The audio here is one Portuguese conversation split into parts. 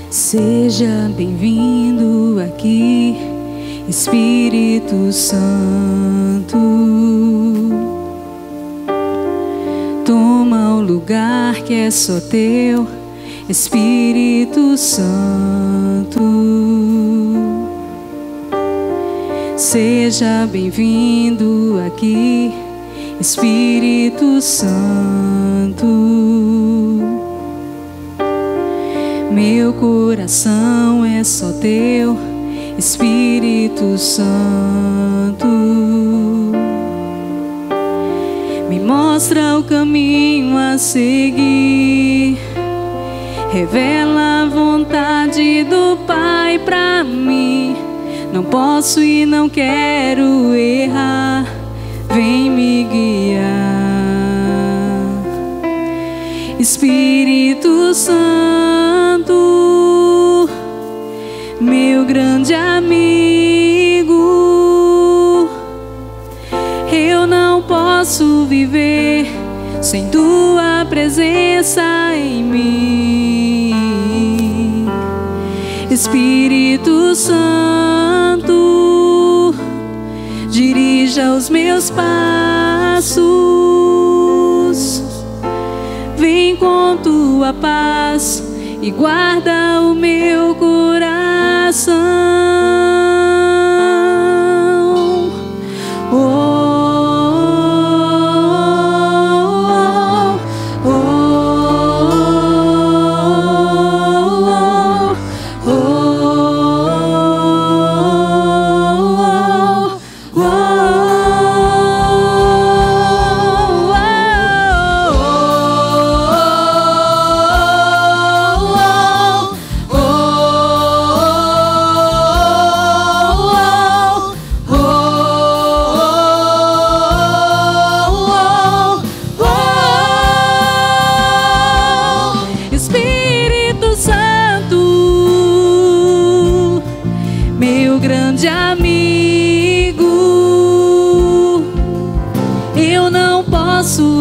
Seja bem-vindo aqui, Espírito Santo. Toma o lugar que é só teu, Espírito Santo. Seja bem-vindo aqui, Espírito Santo. Meu coração é só teu, Espírito Santo. Me mostra o caminho a seguir, revela a vontade do Pai pra mim. Não posso e não quero errar, vem me guiar. Espírito Santo, meu grande amigo, eu não posso viver sem tua presença em mim. Espírito Santo, dirija os meus passos, vem com tua paz e guarda o meu coração.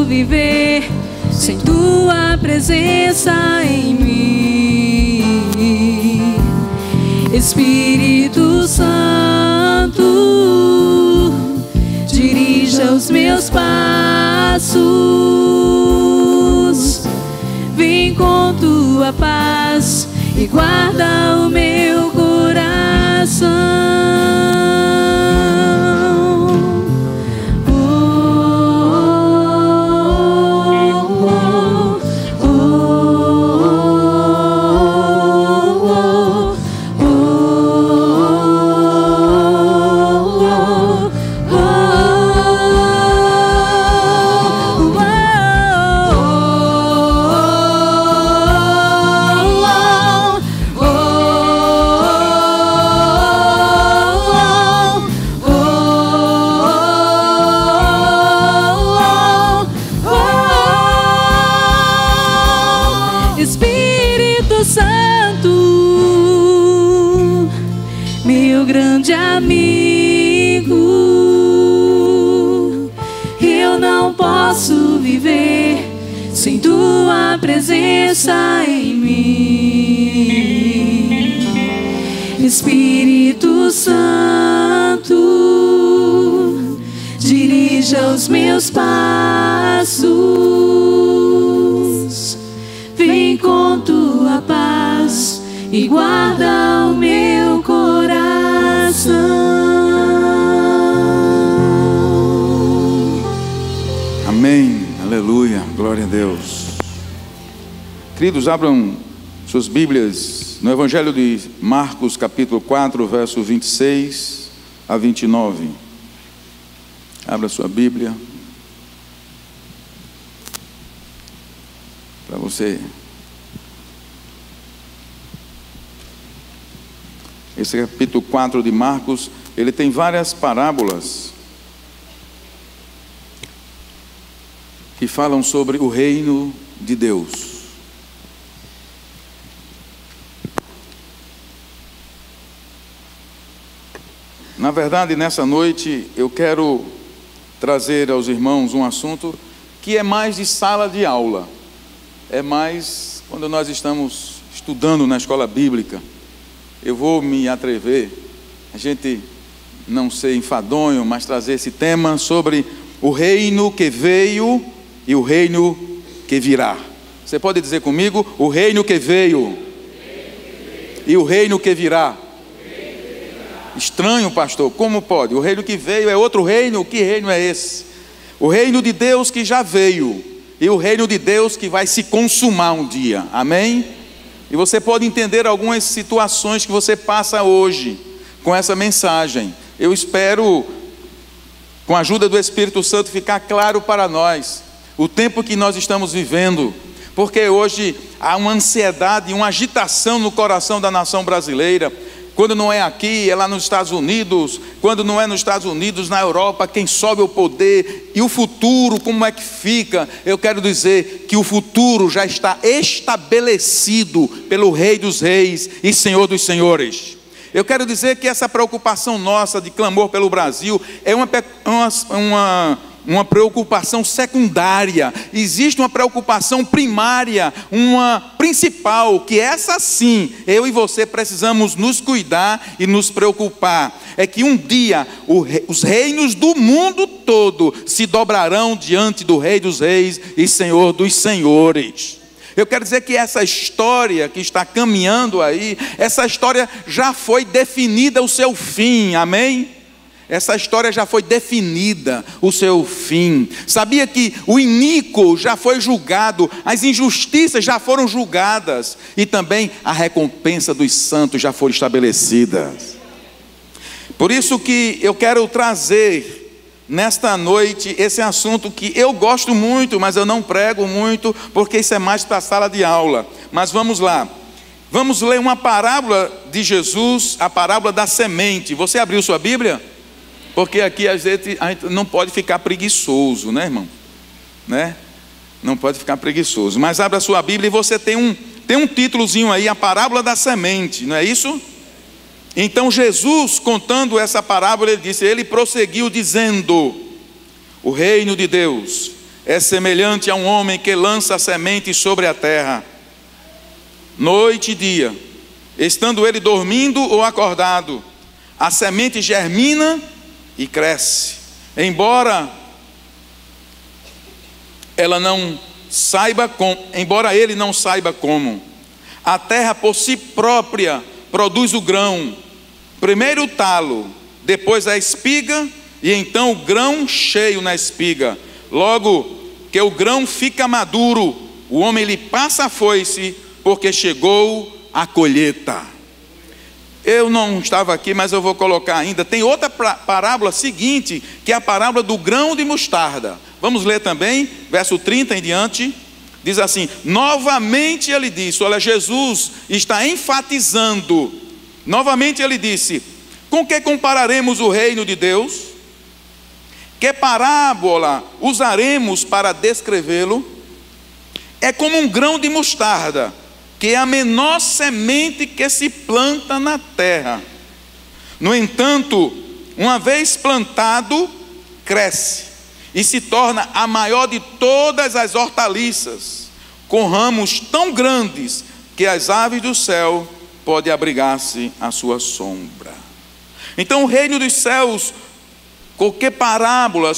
Viver sem tua presença em mim. Espírito Santo, dirija os meus passos, vem com tua paz e guarda o meu coração. Grande amigo, eu não posso viver sem tua presença em mim. Espírito Santo, dirija os meus passos, vem com tua paz e guarda o meu coração. Amém, aleluia, glória a Deus. Queridos, abram suas Bíblias no Evangelho de Marcos, capítulo 4, verso 26 a 29. Abra sua Bíblia para você. Esse capítulo 4 de Marcos, ele tem várias parábolas que falam sobre o reino de Deus. Na verdade, nessa noite, eu quero trazer aos irmãos um assunto que é mais de sala de aula. É mais quando nós estamos estudando na escola bíblica. Eu vou me atrever, a gente não ser enfadonho, mas trazer esse tema sobre o reino que veio e o reino que virá. Você pode dizer comigo? O reino que veio e o reino que virá. Estranho, pastor, como pode? O reino que veio é outro reino? Que reino é esse? O reino de Deus que já veio e o reino de Deus que vai se consumar um dia, amém? E você pode entender algumas situações que você passa hoje com essa mensagem. Eu espero, com a ajuda do Espírito Santo, ficar claro para nós o tempo que nós estamos vivendo, porque hoje há uma ansiedade, uma agitação no coração da nação brasileira. Quando não é aqui, é lá nos Estados Unidos. Quando não é nos Estados Unidos, na Europa, quem sobe o poder. E o futuro, como é que fica? Eu quero dizer que o futuro já está estabelecido pelo Rei dos Reis e Senhor dos Senhores. Eu quero dizer que essa preocupação nossa de clamor pelo Brasil é uma preocupação secundária. Existe uma preocupação primária, uma principal, que essa sim, eu e você precisamos nos cuidar e nos preocupar. É que um dia os reinos do mundo todo se dobrarão diante do Rei dos Reis e Senhor dos Senhores. Eu quero dizer que essa história que está caminhando aí, essa história já foi definida o seu fim, amém? Essa história já foi definida, o seu fim. Sabia que o iníquo já foi julgado, as injustiças já foram julgadas, e também a recompensa dos santos já foi estabelecida. Por isso que eu quero trazer nesta noite esse assunto que eu gosto muito, mas eu não prego muito, porque isso é mais para a sala de aula. Mas vamos lá. Vamos ler uma parábola de Jesus, a parábola da semente. Você abriu sua Bíblia? Porque aqui a gente não pode ficar preguiçoso, né, irmão? Né? Não pode ficar preguiçoso. Mas abra a sua Bíblia e você tem um títulozinho aí, a parábola da semente, não é isso? Então Jesus, contando essa parábola, ele prosseguiu dizendo: o reino de Deus é semelhante a um homem que lança a semente sobre a terra, noite e dia, estando ele dormindo ou acordado, a semente germina e cresce, embora ele não saiba como. A terra por si própria produz o grão, primeiro o talo, depois a espiga, e então o grão cheio na espiga. Logo que o grão fica maduro, o homem lhe passa a foice, porque chegou a colheita. Eu não estava aqui, mas eu vou colocar ainda. Tem outra parábola seguinte, que é a parábola do grão de mostarda. Vamos ler também, verso 30 em diante. Diz assim: novamente ele disse, olha, Jesus está enfatizando. Novamente ele disse: com que compararemos o reino de Deus? Que parábola usaremos para descrevê-lo? É como um grão de mostarda, que é a menor semente que se planta na terra. No entanto, uma vez plantado, cresce e se torna a maior de todas as hortaliças, com ramos tão grandes que as aves do céu podem abrigar-se à sua sombra. Então o reino dos céus, com que parábola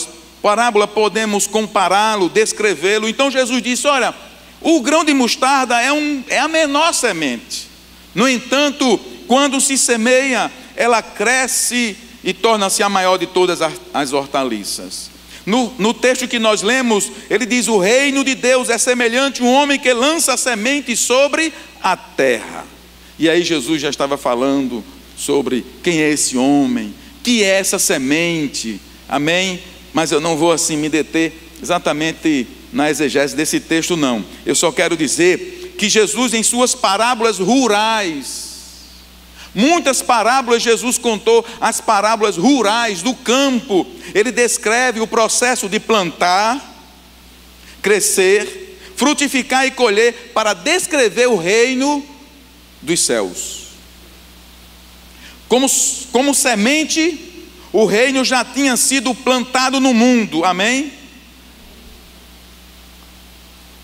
podemos compará-lo, descrevê-lo? Então Jesus disse: olha, o grão de mostarda é a menor semente. No entanto, quando se semeia, ela cresce e torna-se a maior de todas as hortaliças. No texto que nós lemos, ele diz: o reino de Deus é semelhante a um homem que lança a semente sobre a terra. E aí Jesus já estava falando sobre quem é esse homem, que é essa semente, amém? Mas eu não vou assim me deter exatamente na exegese desse texto, não. Eu só quero dizer que Jesus, em suas parábolas rurais, muitas parábolas Jesus contou, as parábolas rurais do campo. Ele descreve o processo de plantar, crescer, frutificar e colher, para descrever o reino dos céus. Como semente, o reino já tinha sido plantado no mundo, amém?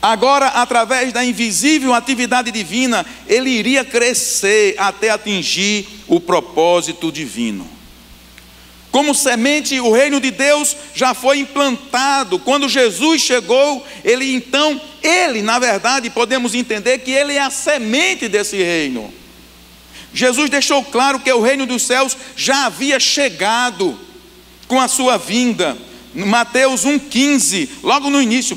Agora, através da invisível atividade divina, ele iria crescer até atingir o propósito divino. Como semente, o reino de Deus já foi implantado. Quando Jesus chegou, ele, na verdade, podemos entender que ele é a semente desse reino. Jesus deixou claro que o reino dos céus já havia chegado com a sua vinda. Mateus 1,15, logo no início,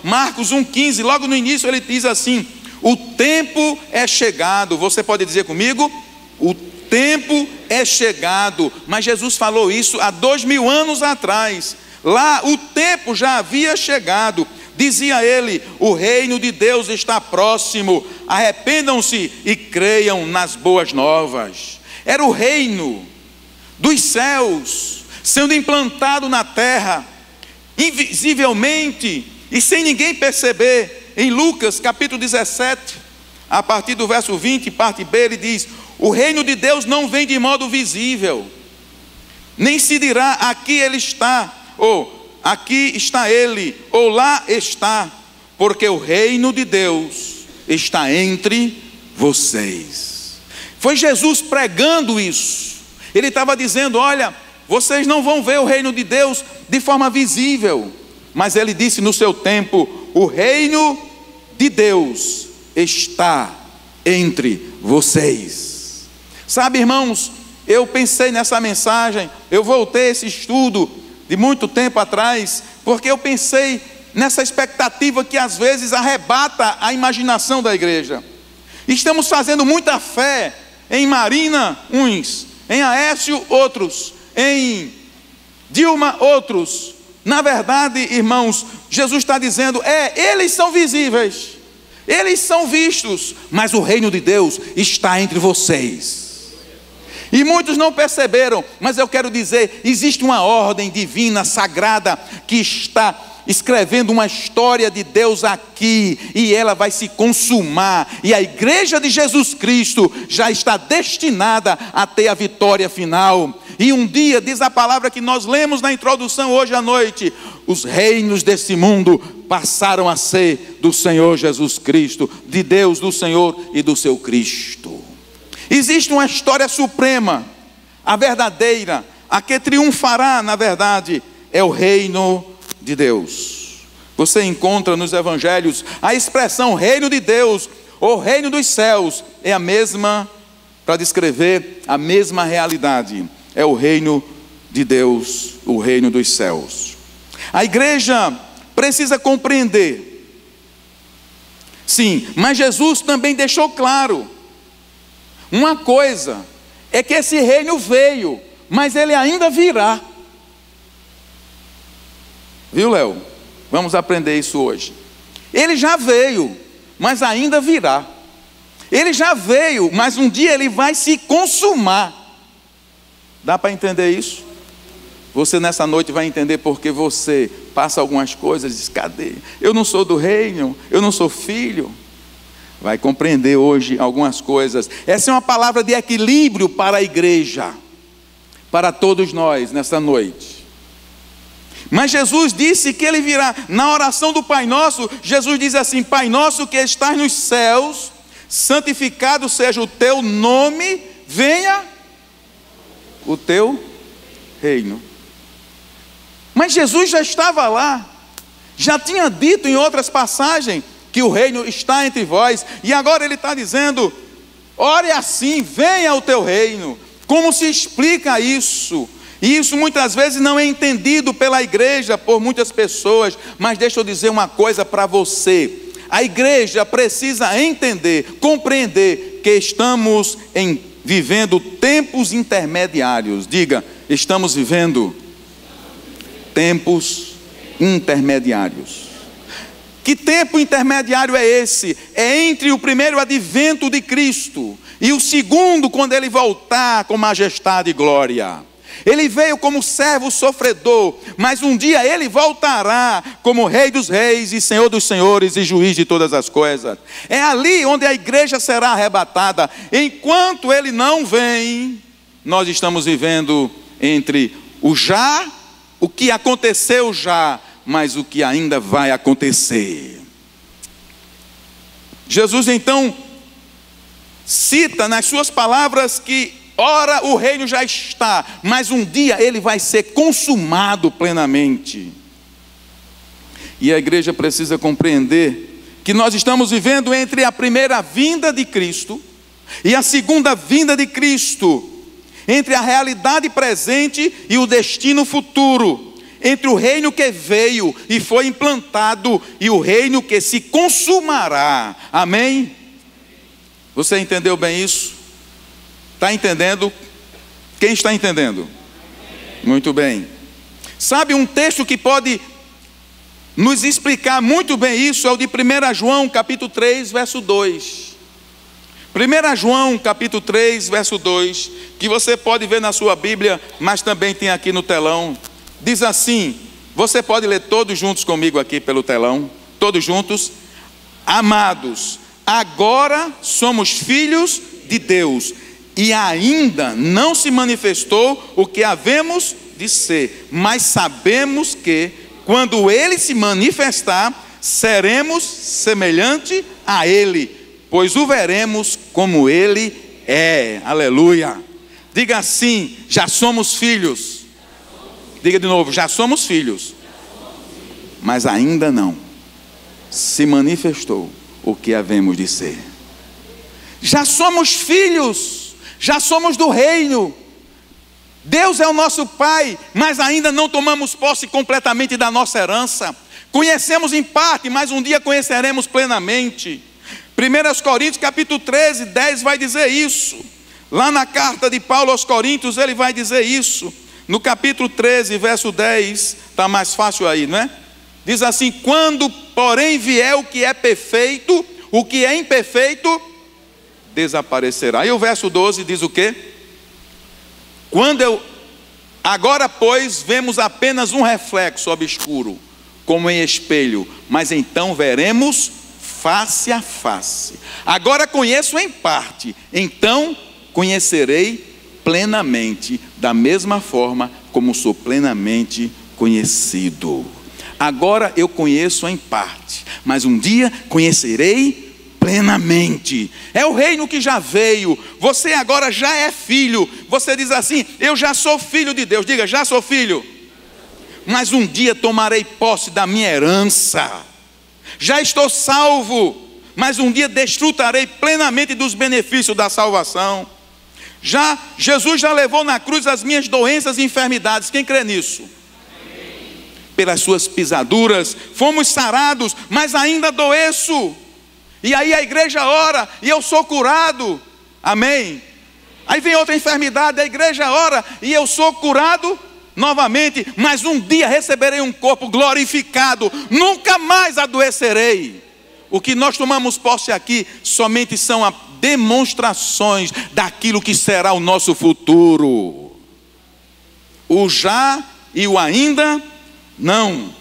Marcos 1,15, logo no início ele diz assim: o tempo é chegado. Você pode dizer comigo? O tempo é chegado. Mas Jesus falou isso há 2000 anos atrás. Lá o tempo já havia chegado. Dizia ele: o reino de Deus está próximo, arrependam-se e creiam nas boas novas. Era o reino dos céus sendo implantado na terra, invisivelmente e sem ninguém perceber. Em Lucas capítulo 17, a partir do verso 20, parte B, ele diz: o reino de Deus não vem de modo visível, nem se dirá aqui ele está, ou aqui está ele, ou lá está, porque o reino de Deus está entre vocês. Foi Jesus pregando isso. Ele estava dizendo: olha, vocês não vão ver o reino de Deus de forma visível, mas ele disse no seu tempo: o reino de Deus está entre vocês. Sabe, irmãos, eu pensei nessa mensagem, eu voltei a esse estudo de muito tempo atrás, porque eu pensei nessa expectativa que às vezes arrebata a imaginação da igreja. Estamos fazendo muita fé em Marina, uns, em Aécio, outros, em Dilma, outros. Na verdade, irmãos, Jesus está dizendo: eles são visíveis, eles são vistos, mas o reino de Deus está entre vocês. E muitos não perceberam, mas eu quero dizer, existe uma ordem divina, sagrada, que está escrevendo uma história de Deus aqui, e ela vai se consumar, e a igreja de Jesus Cristo já está destinada a ter a vitória final. E um dia, diz a palavra que nós lemos na introdução hoje à noite, os reinos desse mundo passaram a ser do Senhor Jesus Cristo, de Deus, do Senhor e do seu Cristo. Existe uma história suprema, a verdadeira, a que triunfará, na verdade, é o reino de Deus. Você encontra nos evangelhos a expressão reino de Deus, ou reino dos céus, é a mesma, para descrever a mesma realidade. É o reino de Deus, o reino dos céus. A igreja precisa compreender, sim, mas Jesus também deixou claro uma coisa, é que esse reino veio, mas ele ainda virá. Viu, Léo? Vamos aprender isso hoje. Ele já veio, mas ainda virá. Ele já veio, mas um dia ele vai se consumar. Dá para entender isso? Você nessa noite vai entender porque você passa algumas coisas e diz: cadê? Eu não sou do reino, eu não sou filho. Vai compreender hoje algumas coisas. Essa é uma palavra de equilíbrio para a igreja, para todos nós nessa noite. Mas Jesus disse que ele virá. Na oração do Pai Nosso, Jesus diz assim: Pai nosso que estás nos céus, santificado seja o teu nome, venha o teu reino. Mas Jesus já estava lá, já tinha dito em outras passagens que o reino está entre vós, e agora ele está dizendo: ore assim, venha o teu reino. Como se explica isso? E isso muitas vezes não é entendido pela igreja, por muitas pessoas, mas deixa eu dizer uma coisa para você: a igreja precisa entender, compreender que estamos vivendo tempos intermediários. Diga, estamos vivendo tempos intermediários. Que tempo intermediário é esse? É entre o primeiro advento de Cristo e o segundo, quando ele voltar com majestade e glória. Ele veio como servo sofredor, mas um dia ele voltará como Rei dos reis e Senhor dos senhores e juiz de todas as coisas. É ali onde a igreja será arrebatada. Enquanto ele não vem, nós estamos vivendo entre o que aconteceu já, mas o que ainda vai acontecer. Jesus então cita nas suas palavras que ora o reino já está, mas um dia ele vai ser consumado plenamente. E a igreja precisa compreender que nós estamos vivendo entre a primeira vinda de Cristo e a segunda vinda de Cristo, entre a realidade presente e o destino futuro, entre o reino que veio e foi implantado e o reino que se consumará. Amém? Você entendeu bem isso? Está entendendo? Quem está entendendo? Muito bem. Sabe um texto que pode nos explicar muito bem isso? É o de 1 João capítulo 3, verso 2. 1 João capítulo 3, verso 2, que você pode ver na sua Bíblia, mas também tem aqui no telão. Diz assim, você pode ler todos juntos comigo aqui pelo telão, todos juntos. Amados, agora somos filhos de Deus, e ainda não se manifestou o que havemos de ser, mas sabemos que, quando Ele se manifestar, seremos semelhante a Ele, pois o veremos como Ele é. Aleluia. Diga assim, já somos filhos. Diga de novo, já somos filhos, mas ainda não se manifestou o que havemos de ser. Já somos filhos, já somos do reino. Deus é o nosso Pai, mas ainda não tomamos posse completamente da nossa herança. Conhecemos em parte, mas um dia conheceremos plenamente. 1 Coríntios capítulo 13, 10 vai dizer isso. Lá na carta de Paulo aos Coríntios ele vai dizer isso. No capítulo 13, verso 10, está mais fácil aí, não é? Diz assim, quando porém vier o que é perfeito, o que é imperfeito desaparecerá. E o verso 12 diz o quê? Agora pois vemos apenas um reflexo obscuro, como em espelho, mas então veremos face a face. Agora conheço em parte, então conhecerei plenamente, da mesma forma como sou plenamente conhecido. Agora eu conheço em parte, mas um dia conhecerei plenamente. É o reino que já veio. Você agora já é filho. Você diz assim, eu já sou filho de Deus. Diga, já sou filho. Mas um dia tomarei posse da minha herança. Já estou salvo, mas um dia desfrutarei plenamente dos benefícios da salvação. Jesus já levou na cruz as minhas doenças e enfermidades. Quem crê nisso? Amém. Pelas suas pisaduras fomos sarados, mas ainda adoeço. E aí a igreja ora e eu sou curado. Amém. Aí vem outra enfermidade, a igreja ora e eu sou curado novamente, mas um dia receberei um corpo glorificado, nunca mais adoecerei. O que nós tomamos posse aqui somente são demonstrações daquilo que será o nosso futuro. O já e o ainda não.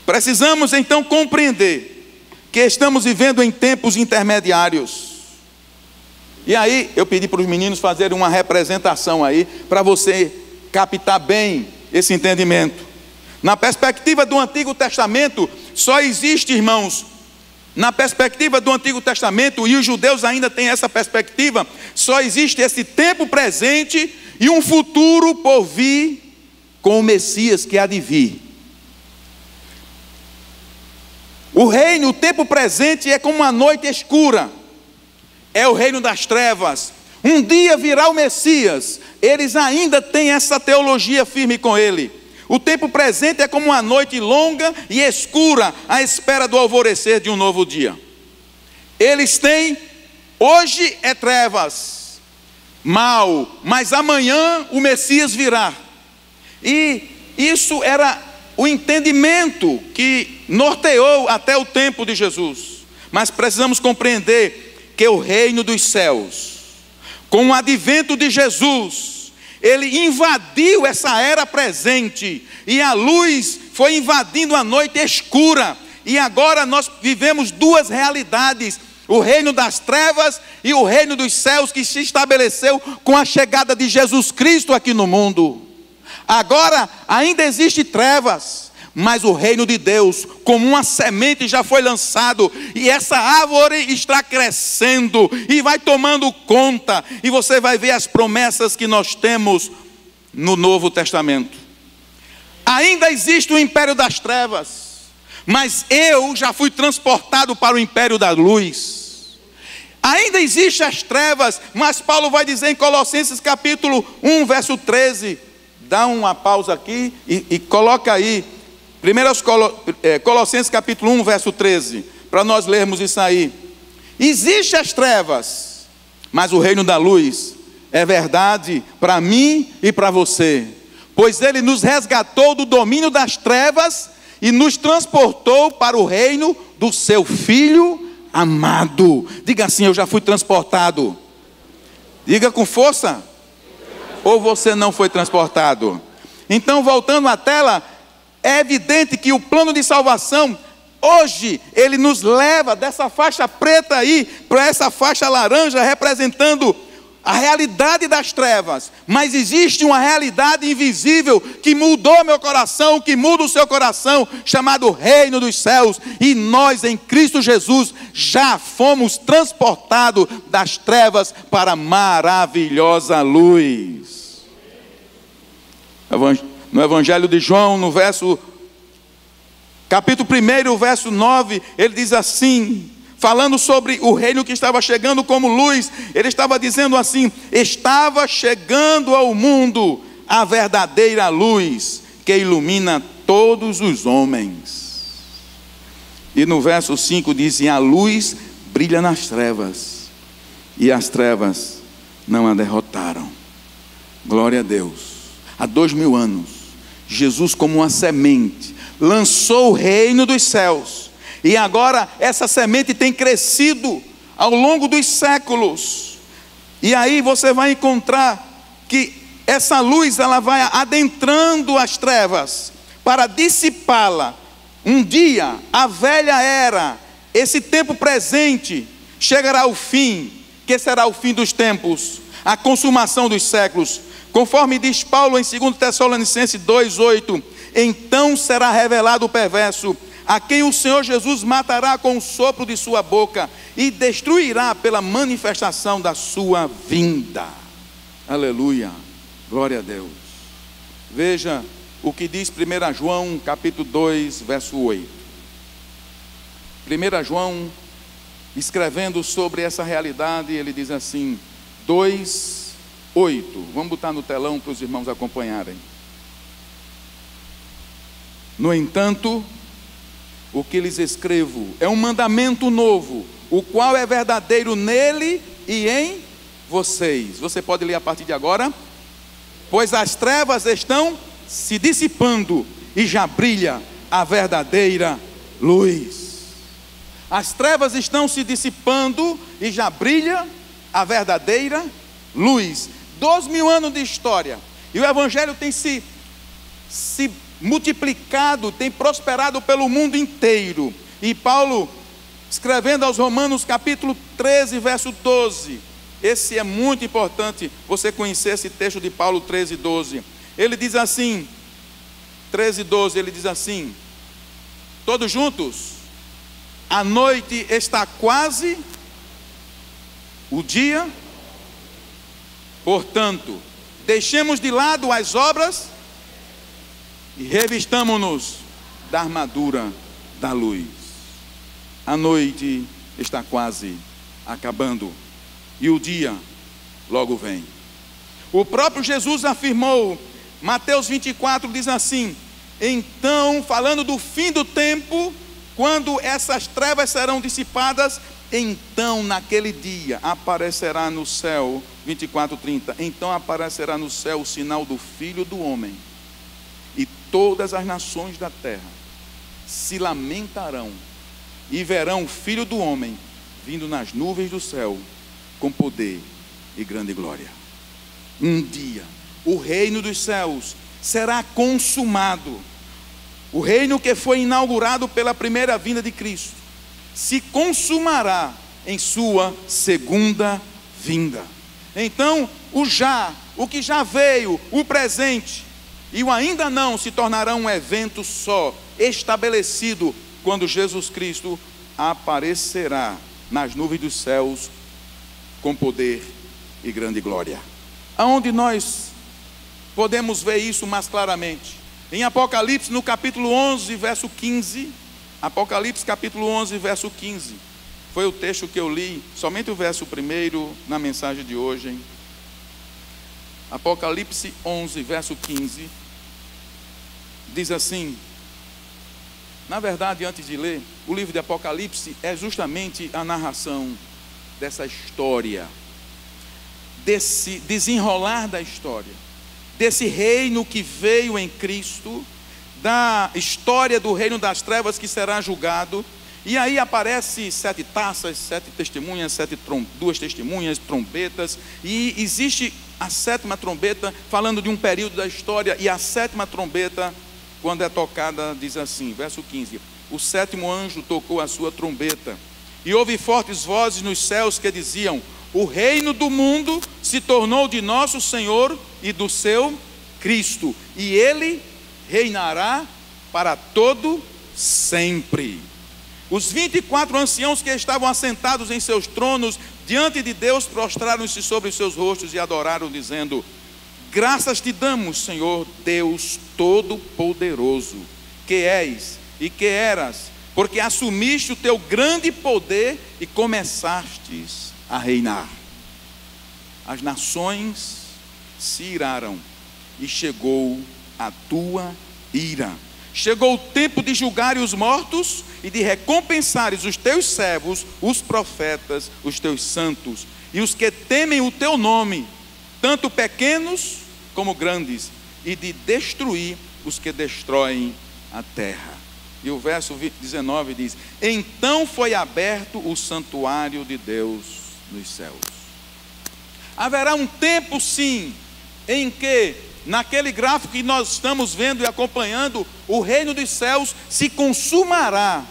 Precisamos então compreender que estamos vivendo em tempos intermediários. E aí eu pedi para os meninos fazerem uma representação aí, para você captar bem esse entendimento. Na perspectiva do Antigo Testamento, só existe, irmãos, na perspectiva do Antigo Testamento, e os judeus ainda têm essa perspectiva, só existe esse tempo presente e um futuro por vir com o Messias que há de vir. O reino, o tempo presente é como uma noite escura, é o reino das trevas. Um dia virá o Messias, eles ainda têm essa teologia firme com ele. O tempo presente é como uma noite longa e escura, à espera do alvorecer de um novo dia. Eles têm, hoje é trevas, mal, mas amanhã o Messias virá. E isso era o entendimento que norteou até o tempo de Jesus. Mas precisamos compreender que o reino dos céus, com o advento de Jesus, ele invadiu essa era presente, e a luz foi invadindo a noite escura, e agora nós vivemos duas realidades: o reino das trevas e o reino dos céus, que se estabeleceu com a chegada de Jesus Cristo aqui no mundo. Agora ainda existe trevas, mas o reino de Deus, como uma semente, já foi lançado, e essa árvore está crescendo e vai tomando conta, e você vai ver as promessas que nós temos no Novo Testamento. Ainda existe o império das trevas, mas eu já fui transportado para o império da luz. Ainda existem as trevas, mas Paulo vai dizer em Colossenses capítulo 1, verso 13, dá uma pausa aqui e coloca aí, Colossenses capítulo 1, verso 13, para nós lermos isso aí. Existem as trevas, mas o reino da luz é verdade para mim e para você, pois ele nos resgatou do domínio das trevas e nos transportou para o reino do seu Filho amado. Diga assim: eu já fui transportado. Diga com força. Ou você não foi transportado? Então, voltando à tela, é evidente que o plano de salvação, hoje, ele nos leva dessa faixa preta aí, para essa faixa laranja, representando a realidade das trevas. Mas existe uma realidade invisível, que mudou meu coração, que muda o seu coração, chamado reino dos céus. E nós em Cristo Jesus, já fomos transportados das trevas para a maravilhosa luz. No Evangelho de João, no capítulo 1, verso 9, ele diz assim, falando sobre o reino que estava chegando como luz, ele estava dizendo assim: estava chegando ao mundo a verdadeira luz, que ilumina todos os homens. E no verso 5 diz: e a luz brilha nas trevas, e as trevas não a derrotaram. Glória a Deus. Há 2000 anos, Jesus, como uma semente, lançou o reino dos céus, e agora essa semente tem crescido ao longo dos séculos, e aí você vai encontrar que essa luz, ela vai adentrando as trevas, para dissipá-la. Um dia, a velha era, esse tempo presente, chegará ao fim, que será o fim dos tempos, a consumação dos séculos. Conforme diz Paulo em 2 Tessalonicenses 2,8, então será revelado o perverso, a quem o Senhor Jesus matará com o sopro de sua boca, e destruirá pela manifestação da sua vinda. Aleluia, glória a Deus. Veja o que diz 1 João capítulo 2, verso 8. 1 João, escrevendo sobre essa realidade, ele diz assim, 2:8. Vamos botar no telão para os irmãos acompanharem. No entanto, o que lhes escrevo é um mandamento novo, o qual é verdadeiro nele e em vocês. Você pode ler a partir de agora. Pois as trevas estão se dissipando e já brilha a verdadeira luz. As trevas estão se dissipando e já brilha a verdadeira luz. 2000 anos de história, e o Evangelho tem se multiplicado, tem prosperado pelo mundo inteiro. E Paulo, escrevendo aos Romanos capítulo 13, verso 12, esse é muito importante você conhecer esse texto de Paulo 13:12. Ele diz assim, 13:12, ele diz assim, todos juntos: a noite está quase, o dia. Portanto, deixemos de lado as obras e revistamo-nos da armadura da luz. A noite está quase acabando e o dia logo vem. O próprio Jesus afirmou, Mateus 24 diz assim: então, falando do fim do tempo, quando essas trevas serão dissipadas, então naquele dia aparecerá no céu, 24:30, então aparecerá no céu o sinal do Filho do Homem, e todas as nações da terra se lamentarão e verão o Filho do Homem vindo nas nuvens do céu com poder e grande glória. Um dia o reino dos céus será consumado. O reino que foi inaugurado pela primeira vinda de Cristo se consumará em sua segunda vinda. Então, o que já veio, o presente e o ainda não se tornarão um evento só, estabelecido quando Jesus Cristo aparecerá nas nuvens dos céus com poder e grande glória. Aonde nós podemos ver isso mais claramente? Em Apocalipse, no capítulo 11, verso 15. Apocalipse, capítulo 11, verso 15. Foi o texto que eu li, somente o verso 1 na mensagem de hoje. Hein? Apocalipse 11, verso 15. Diz assim. Na verdade, antes de ler, o livro de Apocalipse é justamente a narração dessa história, desse desenrolar da história, desse reino que veio em Cristo, da história do reino das trevas que será julgado. E aí aparece 7 taças, 7 testemunhas, 2 testemunhas, trombetas, e existe a 7ª trombeta falando de um período da história, e a 7ª trombeta, quando é tocada, diz assim, verso 15: o 7º anjo tocou a sua trombeta, e houve fortes vozes nos céus que diziam: o reino do mundo se tornou de nosso Senhor e do seu Cristo, e ele reinará para todo sempre. Os 24 anciãos que estavam assentados em seus tronos diante de Deus prostraram-se sobre os seus rostos e adoraram, dizendo: graças te damos, Senhor Deus Todo-Poderoso, que és e que eras, porque assumiste o teu grande poder e começastes a reinar. As nações se iraram e chegou a tua ira. Chegou o tempo de julgares os mortos e de recompensares os teus servos, os profetas, os teus santos e os que temem o teu nome, tanto pequenos como grandes, e de destruir os que destroem a terra. E o verso 19 diz: então foi aberto o santuário de Deus nos céus. Haverá um tempo, sim, em que, naquele gráfico que nós estamos vendo e acompanhando, o reino dos céus se consumará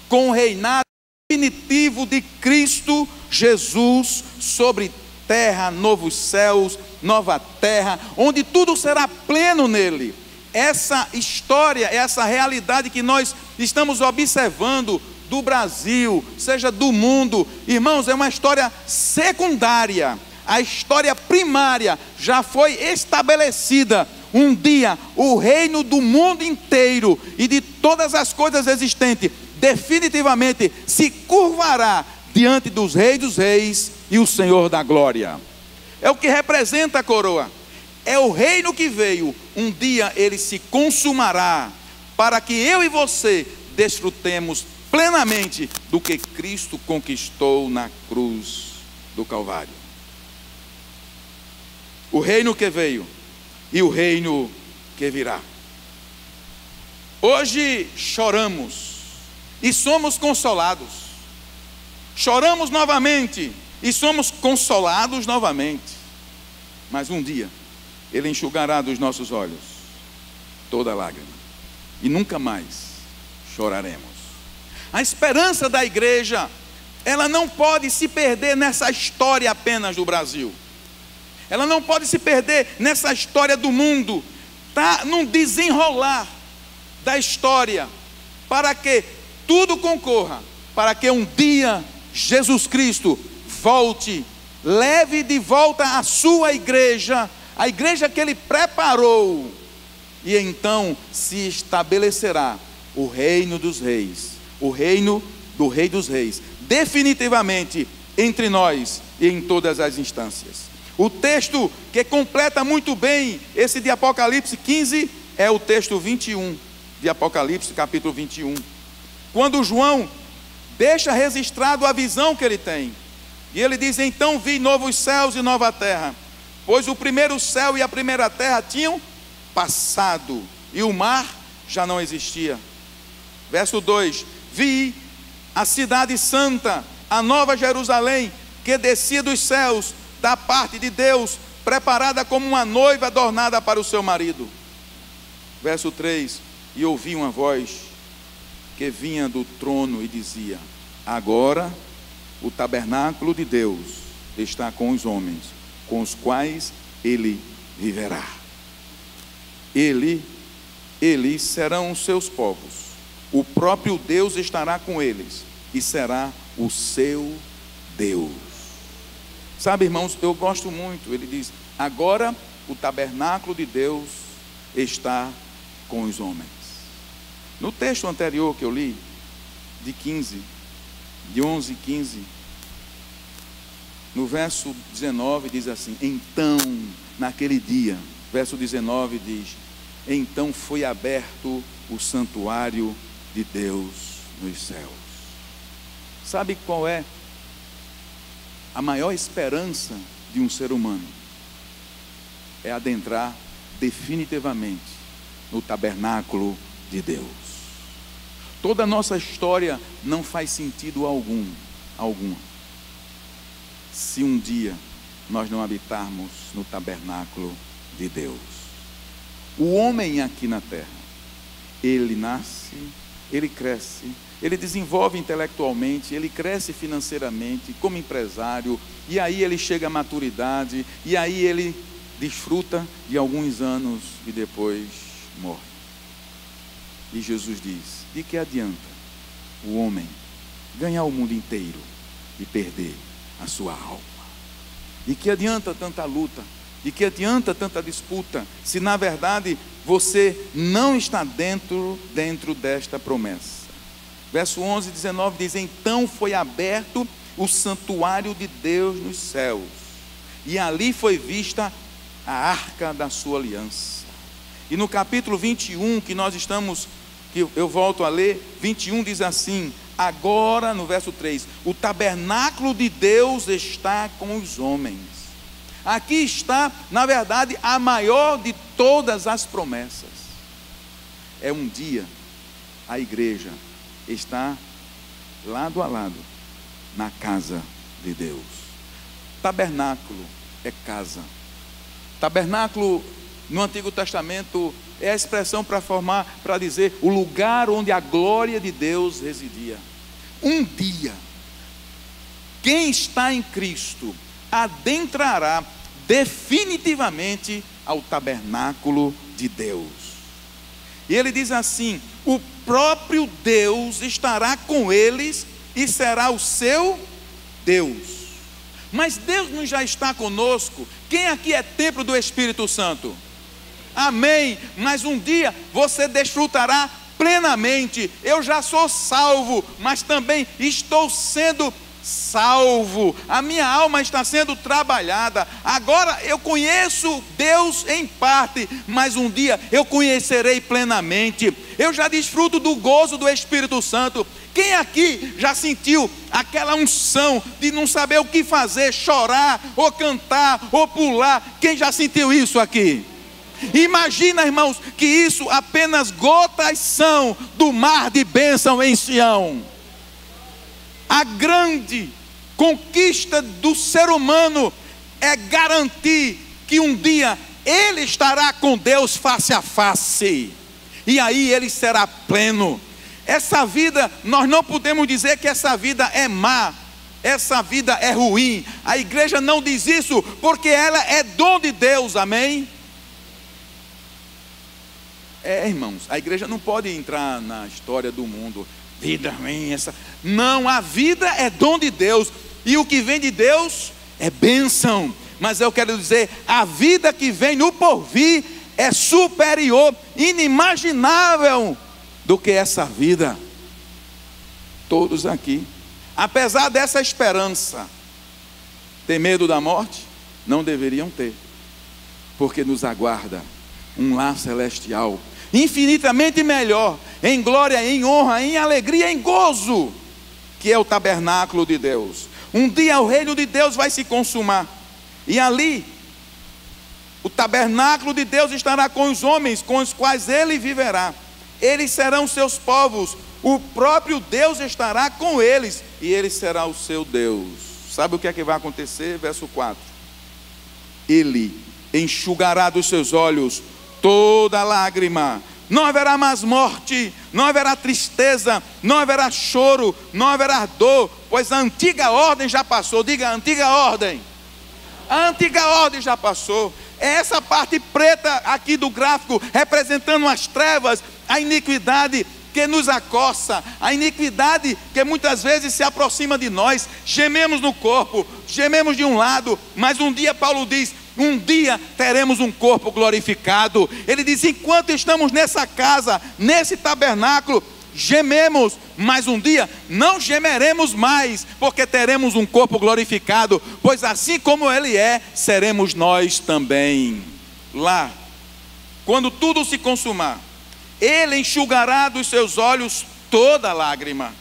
com o reinado definitivo de Cristo Jesus sobre terra, novos céus, nova terra, onde tudo será pleno nele. Essa história, essa realidade que nós estamos observando do Brasil, seja do mundo, irmãos, é uma história secundária. A história primária já foi estabelecida. Um dia o reino do mundo inteiro e de todas as coisas existentes definitivamente se curvará diante dos reis dos reis e o Senhor da glória. É o que representa a coroa. É o reino que veio. Um dia ele se consumará, para que eu e você desfrutemos plenamente do que Cristo conquistou na cruz do Calvário. O reino que veio e o reino que virá. Hoje choramos e somos consolados. Choramos novamente e somos consolados novamente. Mas um dia Ele enxugará dos nossos olhos toda lágrima e nunca mais choraremos. A esperança da igreja, ela não pode se perder nessa história apenas do Brasil. Ela não pode se perder nessa história do mundo. Está num desenrolar da história, para que tudo concorra, para que um dia Jesus Cristo volte, leve de volta a sua igreja, a igreja que Ele preparou, e então se estabelecerá o reino dos reis, o reino do Rei dos Reis, definitivamente entre nós e em todas as instâncias. O texto que completa muito bem esse de Apocalipse 15 é o texto 21 de Apocalipse, capítulo 21. Quando João deixa registrado a visão que ele tem, e ele diz: então vi novos céus e nova terra, pois o primeiro céu e a primeira terra tinham passado, e o mar já não existia. Verso 2: vi a cidade santa, a nova Jerusalém, que descia dos céus, da parte de Deus, preparada como uma noiva adornada para o seu marido. Verso 3: e ouvi uma voz que vinha do trono e dizia: agora o tabernáculo de Deus está com os homens, com os quais ele viverá. Eles serão os seus povos, o próprio Deus estará com eles e será o seu Deus. Sabe, irmãos, eu gosto muito. Ele diz: agora o tabernáculo de Deus está com os homens. No texto anterior que eu li, de 11, 15, no verso 19 diz assim: então, naquele dia, verso 19 diz: então foi aberto o santuário de Deus nos céus. Sabe qual é a maior esperança de um ser humano? É adentrar definitivamente no tabernáculo de Deus. Toda a nossa história não faz sentido algum, se um dia nós não habitarmos no tabernáculo de Deus. O homem aqui na terra, ele nasce, ele cresce, ele desenvolve intelectualmente, ele cresce financeiramente, como empresário, e aí ele chega à maturidade, e aí ele desfruta de alguns anos e depois morre. E Jesus diz: de que adianta o homem ganhar o mundo inteiro e perder a sua alma? De que adianta tanta luta? De que adianta tanta disputa, se na verdade você não está dentro desta promessa? Verso 11 e 19 diz: então foi aberto o santuário de Deus nos céus, e ali foi vista a arca da sua aliança. E no capítulo 21, que eu volto a ler, 21 diz assim: agora, no verso 3, o tabernáculo de Deus está com os homens. Aqui está, na verdade, a maior de todas as promessas. É um dia a igreja está lado a lado na casa de Deus. Tabernáculo é casa. Tabernáculo no Antigo Testamento é a expressão para dizer o lugar onde a glória de Deus residia. Um dia, quem está em Cristo adentrará definitivamente ao tabernáculo de Deus. E ele diz assim: o próprio Deus estará com eles e será o seu Deus. Mas Deus não já está conosco? Quem aqui é templo do Espírito Santo? Amém. Mas um dia você desfrutará plenamente. Eu já sou salvo, mas também estou sendo salvo. A minha alma está sendo trabalhada. Agora eu conheço Deus em parte, mas um dia eu conhecerei plenamente. Eu já desfruto do gozo do Espírito Santo. Quem aqui já sentiu aquela unção de não saber o que fazer, chorar, ou cantar, ou pular? Quem já sentiu isso aqui? Imagina, irmãos, que isso apenas gotas são do mar de bênção em Sião. A grande conquista do ser humano é garantir que um dia ele estará com Deus face a face, e aí ele será pleno. Essa vida, nós não podemos dizer que essa vida é má, essa vida é ruim. A igreja não diz isso, porque ela é dom de Deus, amém? Irmãos, a igreja não pode entrar na história do mundo. Vida ruim, essa. Não, a vida é dom de Deus, e o que vem de Deus é bênção. Mas eu quero dizer, a vida que vem no porvir é superior, inimaginável do que essa vida. Todos aqui, apesar dessa esperança, ter medo da morte? Não deveriam ter, porque nos aguarda um lar celestial infinitamente melhor, em glória, em honra, em alegria, em gozo, que é o tabernáculo de Deus. Um dia o reino de Deus vai se consumar, e ali o tabernáculo de Deus estará com os homens, com os quais ele viverá. Eles serão seus povos, o próprio Deus estará com eles, e ele será o seu Deus. Sabe o que é que vai acontecer? Verso 4: Ele enxugará dos seus olhos toda lágrima. Não haverá mais morte, não haverá tristeza, não haverá choro, não haverá dor, pois a antiga ordem já passou. Diga, a antiga ordem. A antiga ordem já passou. É essa parte preta aqui do gráfico, representando as trevas, a iniquidade que nos acossa, a iniquidade que muitas vezes se aproxima de nós. Gememos no corpo, gememos de um lado, mas um dia, Paulo diz, um dia teremos um corpo glorificado. Ele diz, enquanto estamos nessa casa, nesse tabernáculo, gememos, mas um dia não gemeremos mais, porque teremos um corpo glorificado, pois assim como Ele é, seremos nós também. Lá, quando tudo se consumar, Ele enxugará dos seus olhos toda lágrima.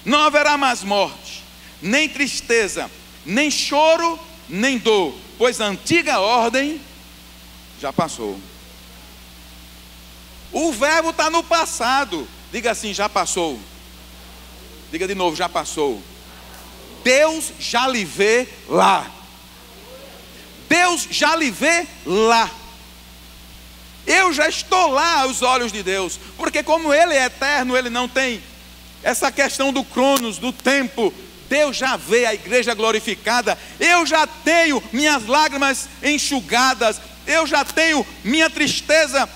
Não haverá mais morte, nem tristeza, nem choro, nem dor, pois a antiga ordem já passou. O verbo está no passado. Diga assim, já passou. Diga de novo, já passou. Deus já lhe vê lá. Deus já lhe vê lá. Eu já estou lá aos olhos de Deus, porque como Ele é eterno, Ele não tem essa questão do cronos, do tempo. Deus já vê a igreja glorificada. Eu já tenho minhas lágrimas enxugadas. Eu já tenho minha tristeza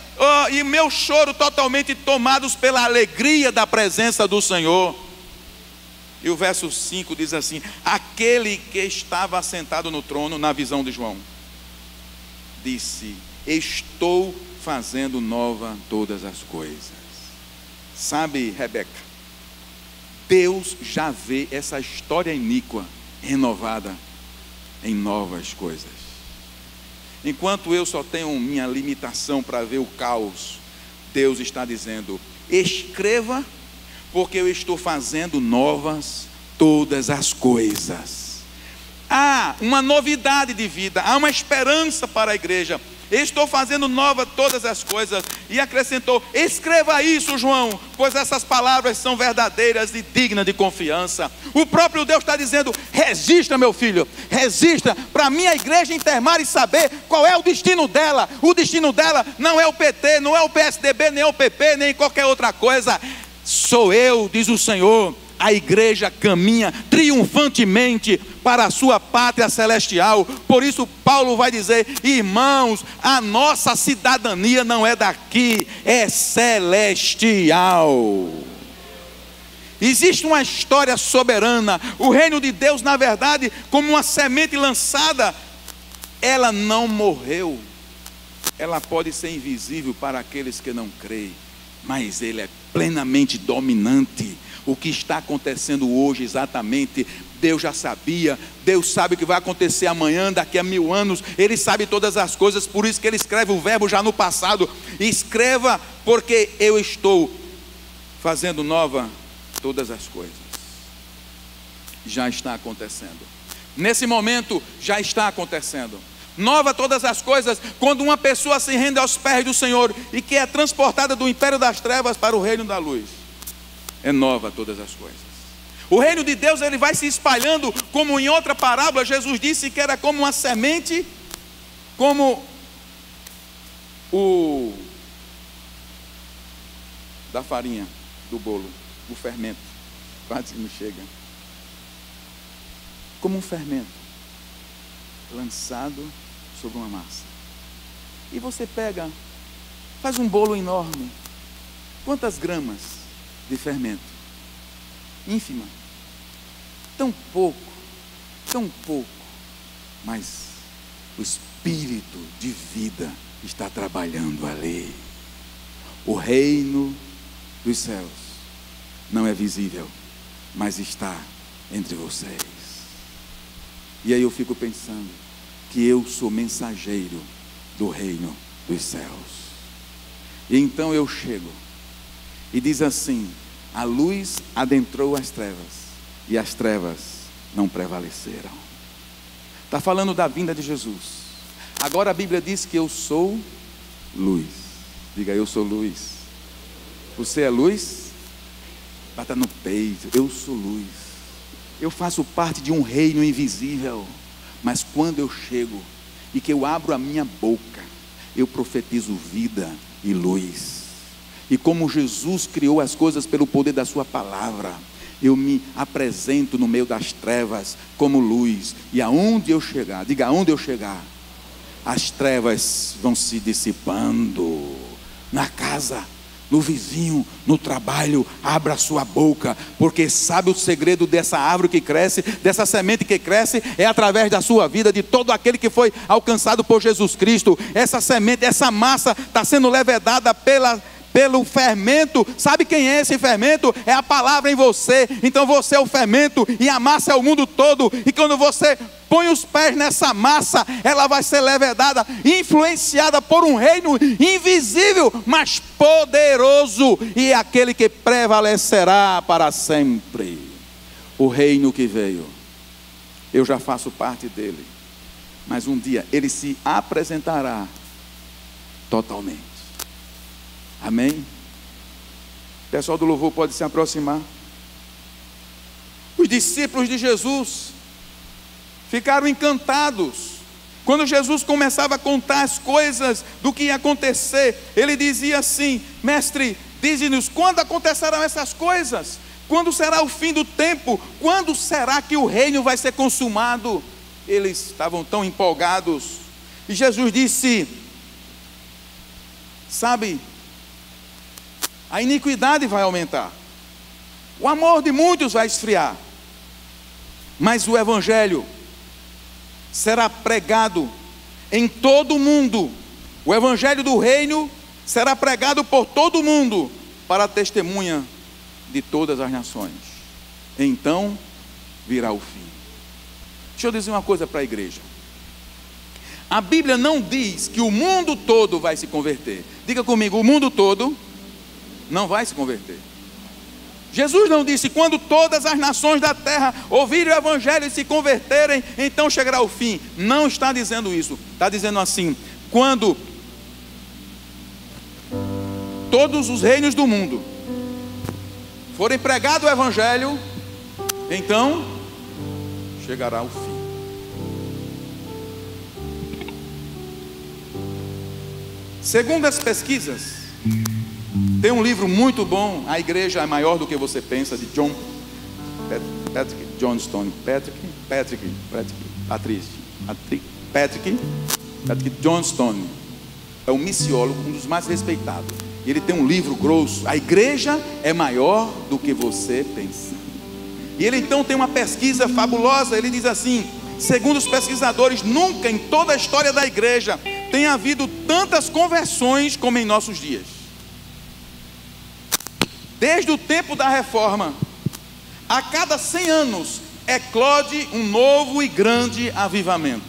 e meu choro totalmente tomados pela alegria da presença do Senhor. E o verso 5 diz assim: aquele que estava assentado no trono, na visão de João, disse: estou fazendo nova todas as coisas. Sabe, Rebeca, Deus já vê essa história iníqua renovada em novas coisas. Enquanto eu só tenho minha limitação para ver o caos, Deus está dizendo: escreva, porque eu estou fazendo novas todas as coisas. Há uma novidade de vida, há uma esperança para a igreja. Estou fazendo nova todas as coisas. E acrescentou: escreva isso, João, pois essas palavras são verdadeiras e dignas de confiança. O próprio Deus está dizendo: resista, meu filho, resista, para a minha igreja intermar e saber qual é o destino dela. O destino dela não é o PT, não é o PSDB, nem o PP, nem qualquer outra coisa. Sou eu, diz o Senhor. A igreja caminha triunfantemente para a sua pátria celestial. Por isso Paulo vai dizer: irmãos, a nossa cidadania não é daqui, é celestial. Existe uma história soberana. O reino de Deus, na verdade, como uma semente lançada, ela não morreu. Ela pode ser invisível para aqueles que não creem, mas ele é plenamente dominante. O que está acontecendo hoje exatamente, Deus já sabia. Deus sabe o que vai acontecer amanhã, daqui a 1000 anos. Ele sabe todas as coisas, por isso que ele escreve o verbo já no passado. Escreva, porque eu estou fazendo nova todas as coisas. Já está acontecendo. Nesse momento já está acontecendo. Nova todas as coisas, quando uma pessoa se rende aos pés do Senhor e que é transportada do império das trevas para o reino da luz. É nova todas as coisas. O reino de Deus, ele vai se espalhando, como em outra parábola Jesus disse que era como uma semente, como o da farinha do bolo, o fermento, quase não chega, como um fermento lançado sobre uma massa. E você pega, faz um bolo enorme. Quantas gramas de fermento? Ínfima. Tão pouco, mas o Espírito de vida está trabalhando ali. O reino dos céus não é visível, mas está entre vocês. E aí eu fico pensando que eu sou mensageiro do reino dos céus. E então eu chego e diz assim: a luz adentrou as trevas e as trevas não prevaleceram. Está falando da vinda de Jesus. Agora a Bíblia diz que eu sou luz. Diga: eu sou luz. Você é luz? Bata no peito. Eu sou luz. Eu faço parte de um reino invisível. Mas quando eu chego, e que eu abro a minha boca, eu profetizo vida e luz. E como Jesus criou as coisas pelo poder da sua palavra, eu me apresento no meio das trevas como luz. E aonde eu chegar, diga, aonde eu chegar, as trevas vão se dissipando. Na casa, no vizinho, no trabalho, abra a sua boca, porque sabe o segredo dessa árvore que cresce, dessa semente que cresce, é através da sua vida, de todo aquele que foi alcançado por Jesus Cristo. Essa semente, essa massa está sendo levedada pelo fermento. Sabe quem é esse fermento? É a palavra em você. Então você é o fermento e a massa é o mundo todo. E quando você põe os pés nessa massa, ela vai ser levedada, influenciada por um reino invisível, mas poderoso, e é aquele que prevalecerá para sempre. O reino que veio, eu já faço parte dele, mas um dia ele se apresentará totalmente. Amém? O pessoal do louvor pode se aproximar. Os discípulos de Jesus ficaram encantados quando Jesus começava a contar as coisas do que ia acontecer. Ele dizia assim: mestre, dize-nos quando acontecerão essas coisas? Quando será o fim do tempo? Quando será que o reino vai ser consumado? Eles estavam tão empolgados. E Jesus disse: sabe, a iniquidade vai aumentar, o amor de muitos vai esfriar, mas o evangelho será pregado em todo o mundo. O evangelho do reino será pregado por todo o mundo para a testemunha de todas as nações. Então virá o fim. Deixa eu dizer uma coisa para a igreja. A Bíblia não diz que o mundo todo vai se converter. Diga comigo, o mundo todo não vai se converter. Jesus não disse: quando todas as nações da terra ouvirem o evangelho e se converterem, então chegará o fim. Não está dizendo isso. Está dizendo assim: quando todos os reinos do mundo forem pregado o evangelho, então chegará o fim. Segundo as pesquisas, tem um livro muito bom, A Igreja é Maior do que Você Pensa, de Patrick Johnstone. É um missiólogo, um dos mais respeitados. E ele tem um livro grosso, A Igreja é Maior do que Você Pensa. E ele então tem uma pesquisa fabulosa. Ele diz assim: segundo os pesquisadores, nunca em toda a história da igreja tem havido tantas conversões como em nossos dias. Desde o tempo da reforma, a cada 100 anos eclode um novo e grande avivamento.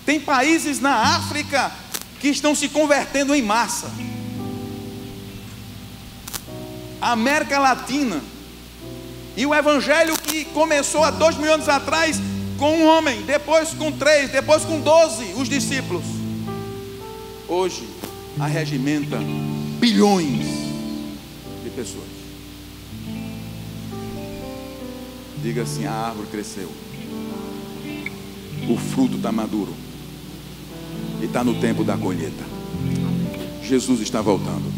Tem países na África que estão se convertendo em massa. A América Latina, e o evangelho que começou há 2000 anos atrás com um homem, depois com 3, depois com 12, os discípulos, hoje arregimenta bilhões de pessoas. Diga assim: a árvore cresceu, o fruto está maduro e está no tempo da colheita. Jesus está voltando.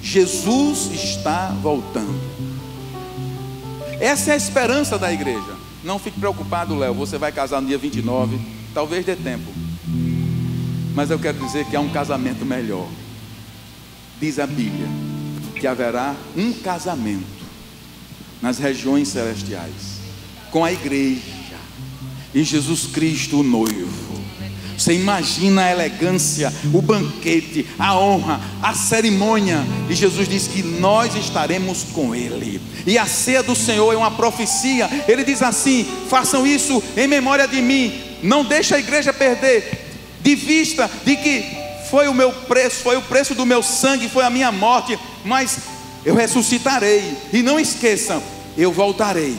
Jesus está voltando. Essa é a esperança da igreja. Não fique preocupado, Léo, você vai casar no dia 29, talvez dê tempo, mas eu quero dizer que há um casamento melhor. Diz a Bíblia que haverá um casamento nas regiões celestiais com a igreja e Jesus Cristo, o noivo. Você imagina a elegância, o banquete, a honra, a cerimônia. E Jesus disse que nós estaremos com Ele. E a ceia do Senhor é uma profecia. Ele diz assim: façam isso em memória de mim. Não deixe a igreja perder de vista de que foi o meu preço, foi o preço do meu sangue, foi a minha morte, mas eu ressuscitarei. E não esqueçam, eu voltarei.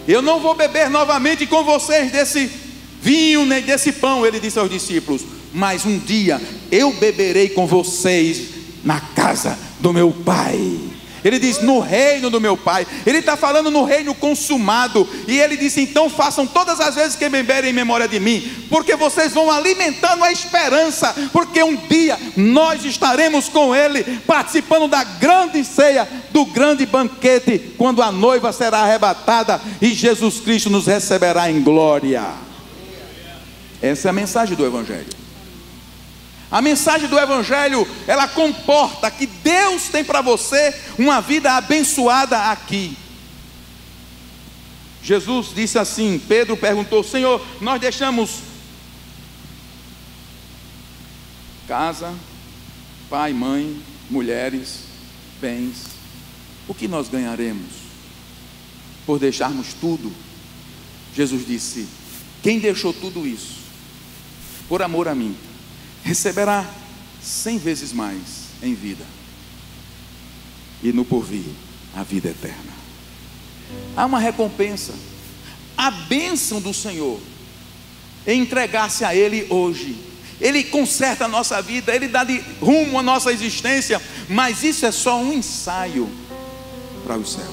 Eu não vou beber novamente com vocês desse vinho nem desse pão, ele disse aos discípulos, mas um dia eu beberei com vocês na casa do meu Pai. Ele diz: no reino do meu Pai. Ele está falando no reino consumado. E ele disse: então façam todas as vezes que beberem em memória de mim, porque vocês vão alimentando a esperança, porque um dia nós estaremos com Ele, participando da grande ceia, do grande banquete, quando a noiva será arrebatada e Jesus Cristo nos receberá em glória. Essa é a mensagem do Evangelho. A mensagem do Evangelho, ela comporta que Deus tem para você uma vida abençoada aqui. Jesus disse assim, Pedro perguntou: Senhor, nós deixamos casa, pai, mãe, mulheres, bens, o que nós ganharemos por deixarmos tudo? Jesus disse: quem deixou tudo isso por amor a mim, receberá 100 vezes mais em vida, e no porvir a vida eterna. Há uma recompensa. A bênção do Senhor é entregar-se a Ele hoje. Ele conserta a nossa vida, Ele dá de rumo à nossa existência, mas isso é só um ensaio para os céus.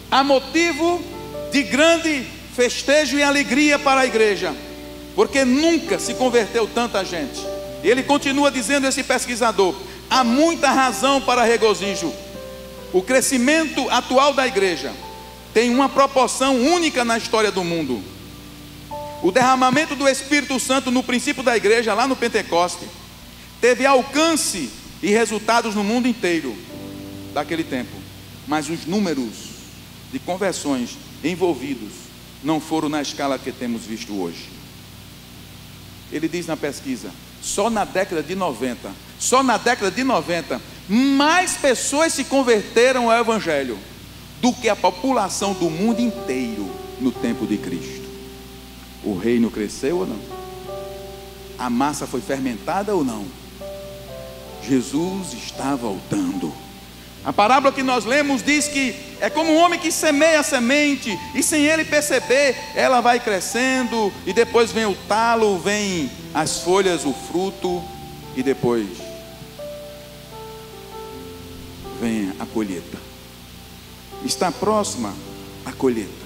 Há motivo de grande festejo e alegria para a igreja, porque nunca se converteu tanta gente. Ele continua dizendo, esse pesquisador: há muita razão para regozijo. O crescimento atual da igreja tem uma proporção única na história do mundo. O derramamento do Espírito Santo no princípio da igreja, lá no Pentecoste, teve alcance e resultados no mundo inteiro daquele tempo, mas os números de conversões envolvidos não foram na escala que temos visto hoje. Ele diz na pesquisa, só na década de 90, mais pessoas se converteram ao Evangelho do que a população do mundo inteiro no tempo de Cristo. O reino cresceu ou não? A massa foi fermentada ou não? Jesus está voltando. A parábola que nós lemos diz que é como um homem que semeia a semente, e sem ele perceber, ela vai crescendo, e depois vem o talo, vem as folhas, o fruto, e depois vem a colheita. Está próxima a colheita,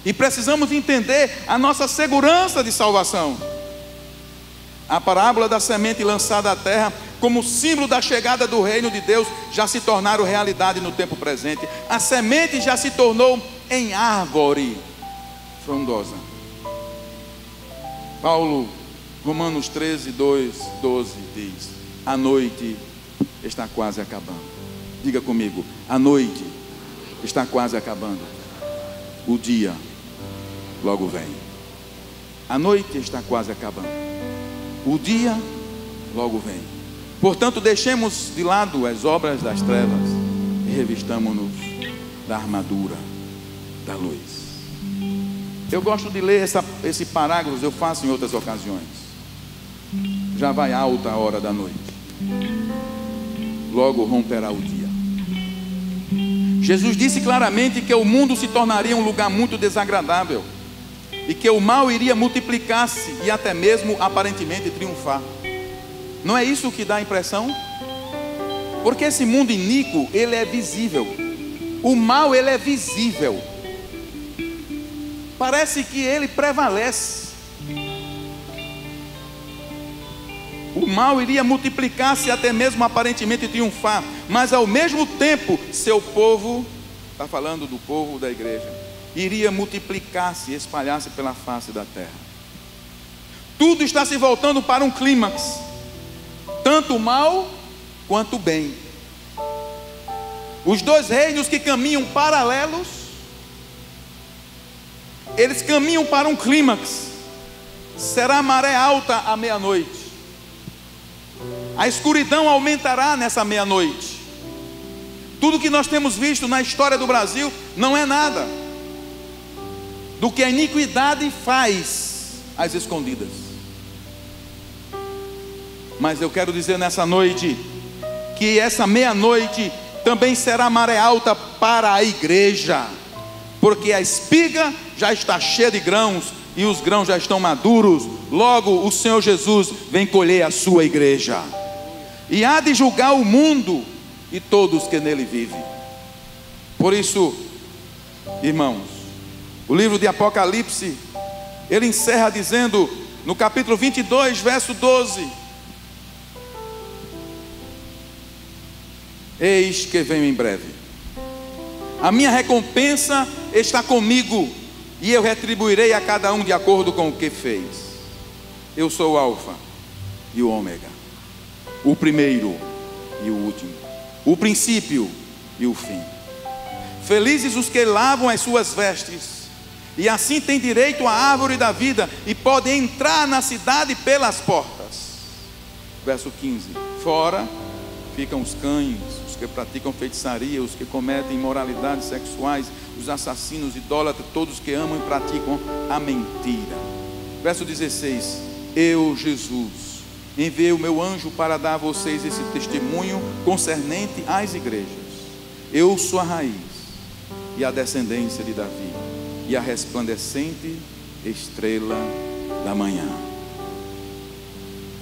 e precisamos entender a nossa segurança de salvação. A parábola da semente lançada à terra, como símbolo da chegada do reino de Deus, já se tornaram realidade no tempo presente. A semente já se tornou em árvore frondosa. Paulo, Romanos 13, 2, 12 diz: a noite está quase acabando. Diga comigo: a noite está quase acabando, o dia logo vem. A noite está quase acabando, o dia logo vem. Portanto, deixemos de lado as obras das trevas e revistamo-nos da armadura da luz. Eu gosto de ler esse parágrafo, eu faço em outras ocasiões. Já vai alta a hora da noite, logo romperá o dia. Jesus disse claramente que o mundo se tornaria um lugar muito desagradável, e que o mal iria multiplicar-se e até mesmo aparentemente triunfar. Não é isso que dá a impressão? Porque esse mundo iníquo, ele é visível. O mal, ele é visível. Parece que ele prevalece. O mal iria multiplicar-se e até mesmo aparentemente triunfar. Mas ao mesmo tempo, seu povo, está falando do povo da igreja, iria multiplicar-se e espalhar-se pela face da terra. Tudo está se voltando para um clímax, tanto o mal quanto o bem. Os dois reinos que caminham paralelos, eles caminham para um clímax. Será maré alta à meia-noite. A escuridão aumentará nessa meia-noite. Tudo que nós temos visto na história do Brasil não é nada do que a iniquidade faz às escondidas. Mas eu quero dizer nessa noite que essa meia-noite também será maré alta para a igreja, porque a espiga já está cheia de grãos e os grãos já estão maduros. Logo o Senhor Jesus vem colher a sua igreja, e há de julgar o mundo e todos que nele vivem. Por isso, irmãos, o livro de Apocalipse, ele encerra dizendo, no capítulo 22, verso 12: eis que venho em breve, a minha recompensa está comigo, e eu retribuirei a cada um de acordo com o que fez. Eu sou o Alfa e o Ômega, o primeiro e o último, o princípio e o fim. Felizes os que lavam as suas vestes, e assim têm direito à árvore da vida, e podem entrar na cidade pelas portas. Verso 15: fora ficam os cães, os que praticam feitiçaria, os que cometem imoralidades sexuais, os assassinos, idólatras, todos que amam e praticam a mentira. Verso 16: eu, Jesus, enviei o meu anjo para dar a vocês esse testemunho concernente às igrejas. Eu sou a raiz e a descendência de Davi, e a resplandecente estrela da manhã.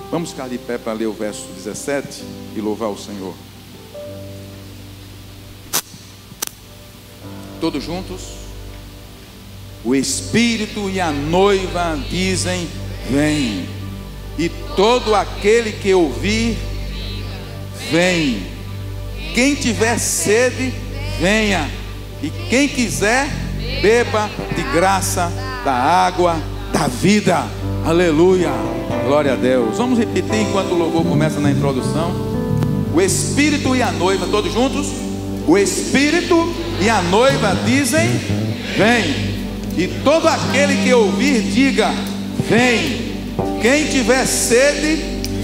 Vamos ficar de pé para ler o verso 17 e louvar o Senhor. Todos juntos. O Espírito e a noiva dizem: vem. E todo aquele que ouvir, vem. Quem tiver sede, venha. E quem quiser, beba de graça da água da vida. Aleluia, glória a Deus. Vamos repetir enquanto o louvor começa na introdução. O Espírito e a noiva, todos juntos. O Espírito e a noiva dizem: vem. E todo aquele que ouvir, diga: vem. Quem tiver sede,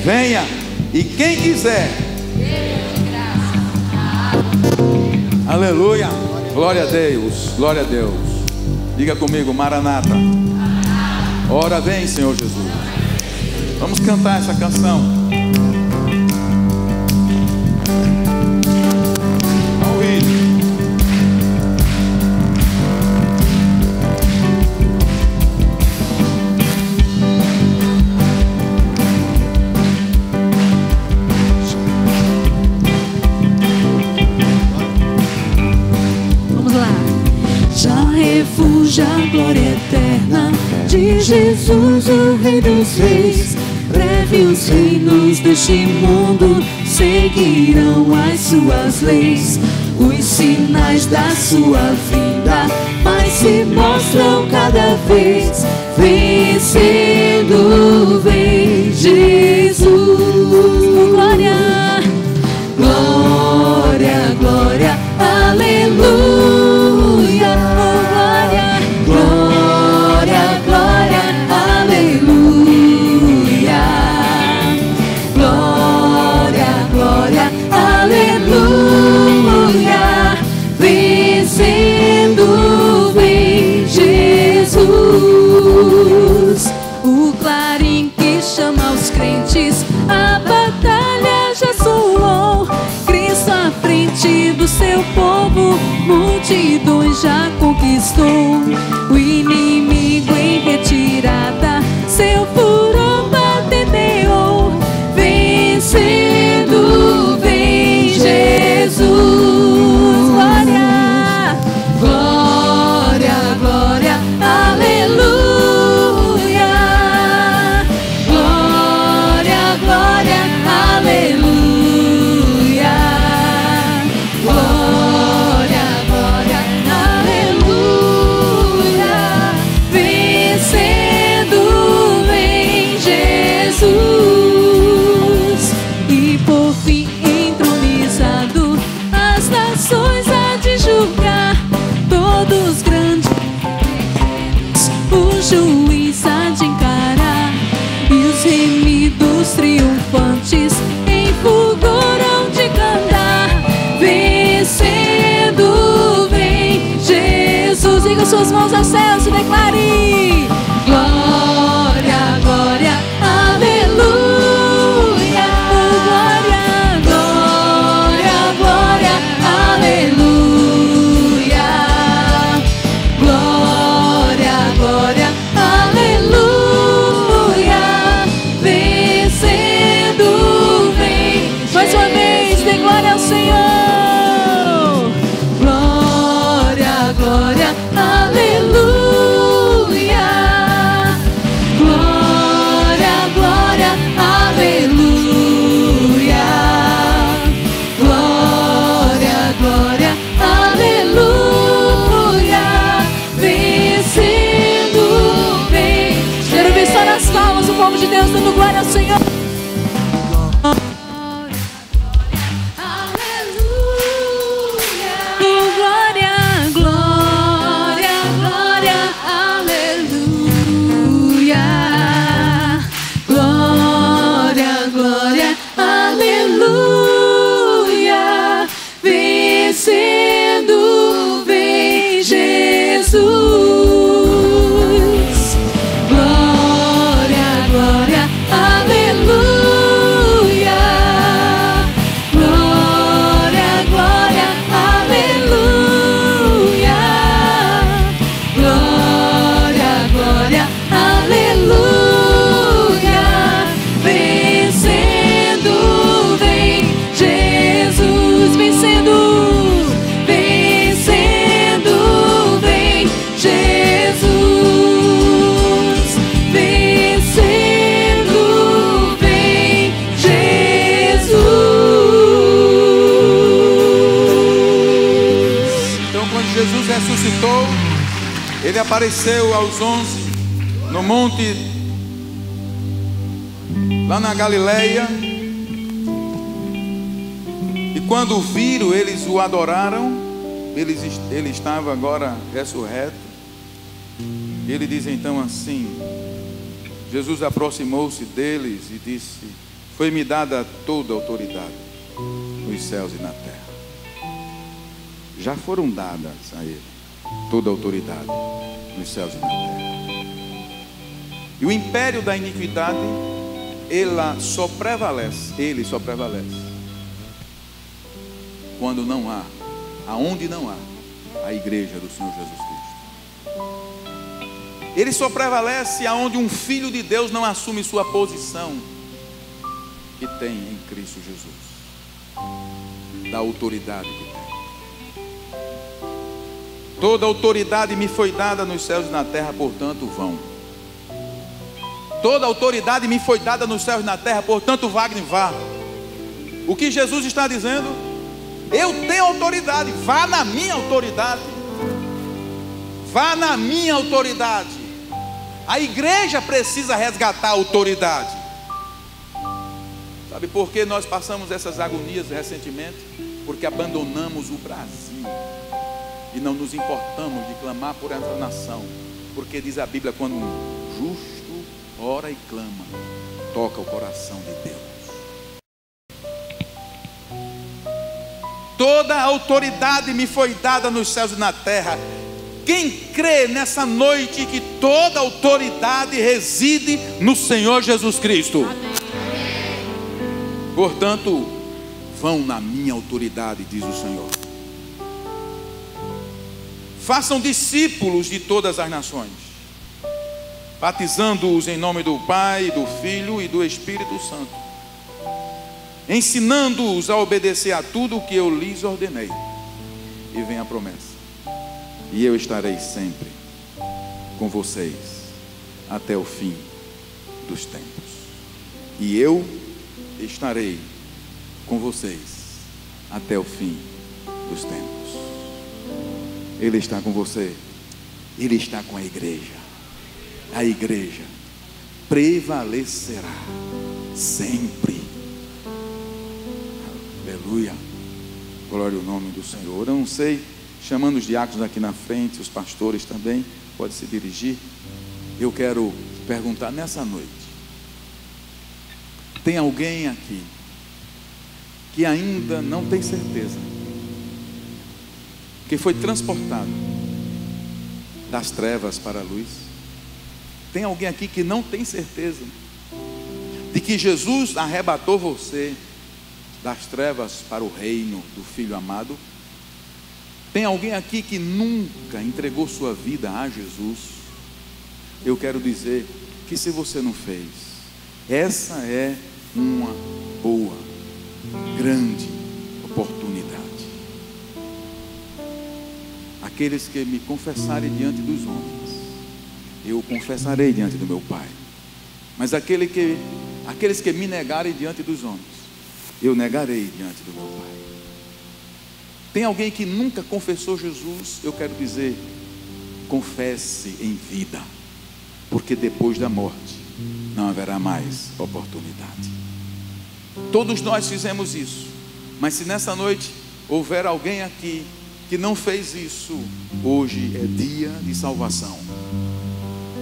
venha. E quem quiser, aleluia, glória a Deus, glória a Deus. Diga comigo: Maranata. Ora vem, Senhor Jesus. Vamos cantar essa canção. Ao ritmo. Refúgio a glória eterna de Jesus, o Rei dos Reis. Breve os reinos deste mundo seguirão as suas leis. Os sinais da sua vinda mais se mostram cada vez. Vencendo vem Jesus. Glória, glória, glória, aleluia. O clarim que chama os crentes, a batalha já soou. Cristo à frente do seu povo, multidões já conquistou. O inimigo em retirada, seu furor patenteou. Vencendo vem Jesus. Glória, glória, glória, aleluia. Juiz há de encarar, e os remidos triunfantes em fulgor hão de cantar. Vencendo vem Jesus. Liga suas mãos aos céus e declare: glória, glória, aleluia. Glória, glória, glória, aleluia. Glória, glória, aleluia. Vencendo vem. Mais uma vez, dê glória ao Senhor. Ele apareceu aos 11 no monte, lá na Galileia. E quando o viram, eles o adoraram. Ele estava agora ressurreto. Ele diz então assim: Jesus aproximou-se deles e disse: foi-me dada toda a autoridade nos céus e na terra. Já foram dadas a ele toda a autoridade nos céus e na terra. E o império da iniquidade, ele só prevalece quando não há, aonde não há a igreja do Senhor Jesus Cristo. Ele só prevalece aonde um filho de Deus não assume sua posição que tem em Cristo Jesus, da autoridade que tem. Toda autoridade me foi dada nos céus e na terra, portanto vão. Toda autoridade me foi dada nos céus e na terra, portanto Wagner, vá. O que Jesus está dizendo? Eu tenho autoridade, vá na minha autoridade. Vá na minha autoridade. A igreja precisa resgatar a autoridade. Sabe por que nós passamos essas agonias recentemente? Porque abandonamos o Brasil e não nos importamos de clamar por essa nação. Porque diz a Bíblia, quando um justo ora e clama, toca o coração de Deus. Toda a autoridade me foi dada nos céus e na terra. Quem crê nessa noite que toda autoridade reside no Senhor Jesus Cristo? Portanto, vão na minha autoridade, diz o Senhor. Façam discípulos de todas as nações, batizando-os em nome do Pai, do Filho e do Espírito Santo, ensinando-os a obedecer a tudo o que eu lhes ordenei. E vem a promessa: e eu estarei sempre com vocês até o fim dos tempos. E eu estarei com vocês até o fim dos tempos. Ele está com você. Ele está com a igreja. A igreja prevalecerá sempre. Aleluia. Glória ao nome do Senhor. Eu não sei, chamando os diáconos aqui na frente, os pastores também, pode se dirigir. Eu quero perguntar nessa noite: tem alguém aqui que ainda não tem certeza, que foi transportado das trevas para a luz? Tem alguém aqui que não tem certeza de que Jesus arrebatou você das trevas para o reino do Filho amado? Tem alguém aqui que nunca entregou sua vida a Jesus? Eu quero dizer que, se você não fez, essa é uma boa, grande oportunidade. Aqueles que me confessarem diante dos homens, eu confessarei diante do meu Pai. Mas aqueles que me negarem diante dos homens, eu negarei diante do meu Pai. Tem alguém que nunca confessou Jesus? Eu quero dizer, confesse em vida, porque depois da morte não haverá mais oportunidade. Todos nós fizemos isso, mas se nessa noite houver alguém aqui que não fez isso, hoje é dia de salvação.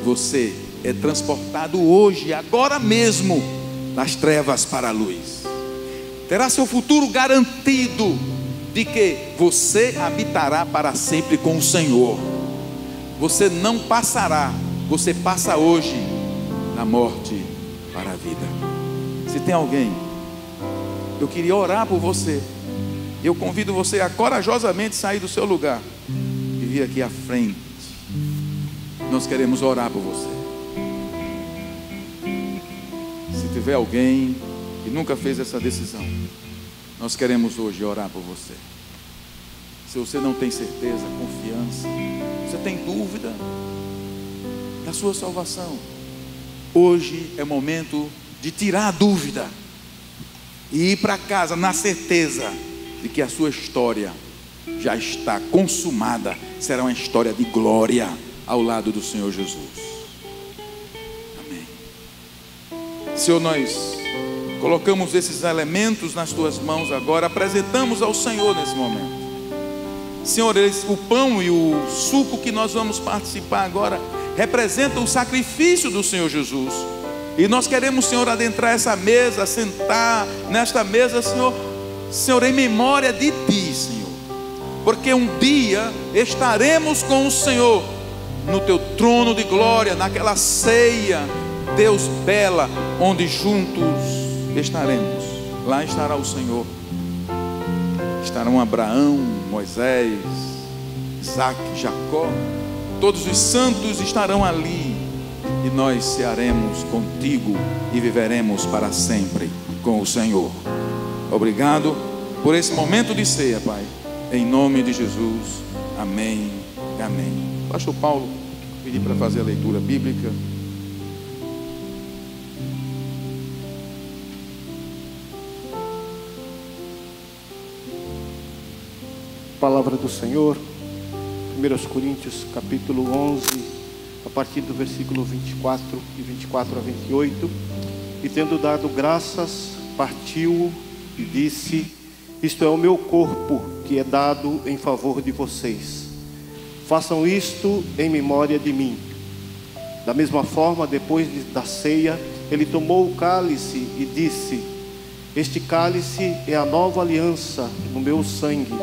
Você é transportado hoje, agora mesmo, das trevas para a luz. Terá seu futuro garantido de que você habitará para sempre com o Senhor. Você não passará, você passa hoje da morte para a vida. Se tem alguém, eu queria orar por você. Eu convido você a corajosamente sair do seu lugar e vir aqui à frente. Nós queremos orar por você. Se tiver alguém que nunca fez essa decisão, nós queremos hoje orar por você. Se você não tem certeza, confiança, você tem dúvida da sua salvação, hoje é momento de tirar a dúvida e ir para casa na certeza de que a sua história já está consumada. Será uma história de glória ao lado do Senhor Jesus. Amém. Senhor, nós colocamos esses elementos nas tuas mãos agora, apresentamos ao Senhor nesse momento. Senhor, o pão e o suco que nós vamos participar agora representam o sacrifício do Senhor Jesus. E nós queremos, Senhor, adentrar essa mesa, sentar nesta mesa, Senhor, em memória de Ti, Senhor. Porque um dia estaremos com o Senhor no Teu trono de glória, naquela ceia, Deus bela, onde juntos estaremos. Lá estará o Senhor. Estarão Abraão, Moisés, Isaac, Jacó. Todos os santos estarão ali. E nós cearemos contigo e viveremos para sempre com o Senhor. Obrigado por esse momento de ceia, Pai. Em nome de Jesus. Amém. Amém. Pastor Paulo, pedi para fazer a leitura bíblica. Palavra do Senhor, 1 Coríntios capítulo 11, a partir do versículo 24 e 24 a 28. E tendo dado graças, partiu e disse: isto é o meu corpo que é dado em favor de vocês. Façam isto em memória de mim. Da mesma forma, depois da ceia, ele tomou o cálice e disse: este cálice é a nova aliança no meu sangue.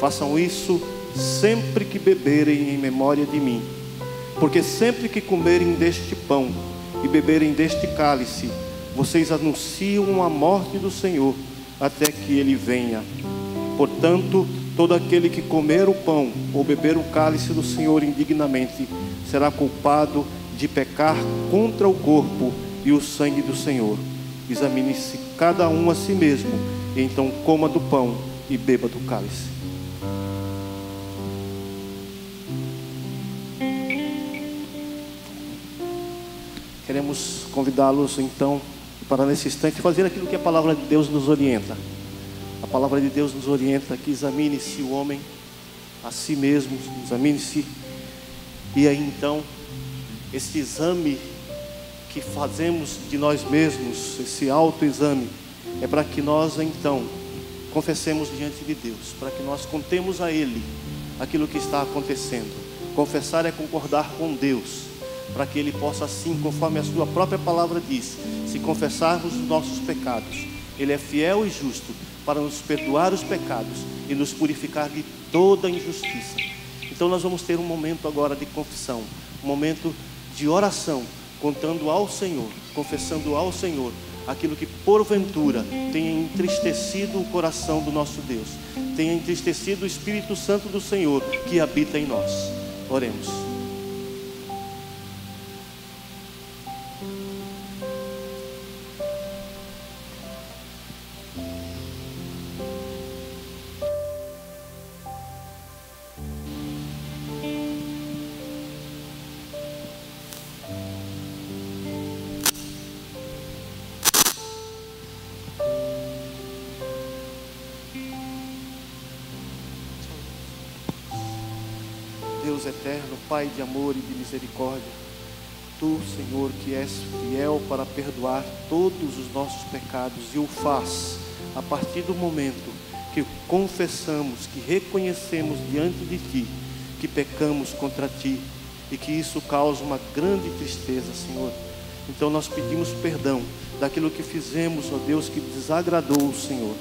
Façam isso sempre que beberem em memória de mim. Porque sempre que comerem deste pão e beberem deste cálice, vocês anunciam a morte do Senhor até que Ele venha. Portanto, todo aquele que comer o pão ou beber o cálice do Senhor indignamente será culpado de pecar contra o corpo e o sangue do Senhor. Examine-se cada um a si mesmo, e então coma do pão e beba do cálice. Queremos convidá-los então para nesse instante fazer aquilo que a palavra de Deus nos orienta. A palavra de Deus nos orienta que examine-se o homem a si mesmo, examine-se. E aí então, esse exame que fazemos de nós mesmos, esse autoexame, é para que nós então confessemos diante de Deus, para que nós contemos a Ele aquilo que está acontecendo. Confessar é concordar com Deus, para que Ele possa assim, conforme a sua própria palavra diz, se confessarmos os nossos pecados, Ele é fiel e justo para nos perdoar os pecados e nos purificar de toda injustiça. Então nós vamos ter um momento agora de confissão, um momento de oração, contando ao Senhor, confessando ao Senhor aquilo que porventura tenha entristecido o coração do nosso Deus, tenha entristecido o Espírito Santo do Senhor que habita em nós. Oremos. Deus eterno, Pai de amor e de misericórdia, Tu, Senhor, que és fiel para perdoar todos os nossos pecados e o faz a partir do momento que confessamos, que reconhecemos diante de Ti que pecamos contra Ti e que isso causa uma grande tristeza, Senhor. Então nós pedimos perdão daquilo que fizemos, ó Deus, que desagradou o Senhor,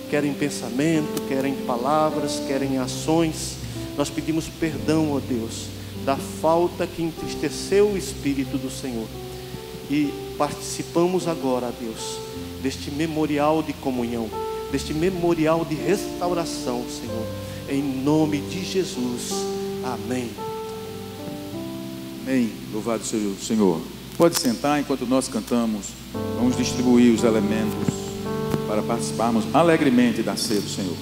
quer em pensamento, quer em palavras, quer em ações. Nós pedimos perdão, ó Deus, da falta que entristeceu o Espírito do Senhor. E participamos agora, Deus, deste memorial de comunhão, deste memorial de restauração, Senhor. Em nome de Jesus. Amém. Amém. Louvado seja o Senhor. Pode sentar enquanto nós cantamos. Vamos distribuir os elementos para participarmos alegremente da ceia do Senhor.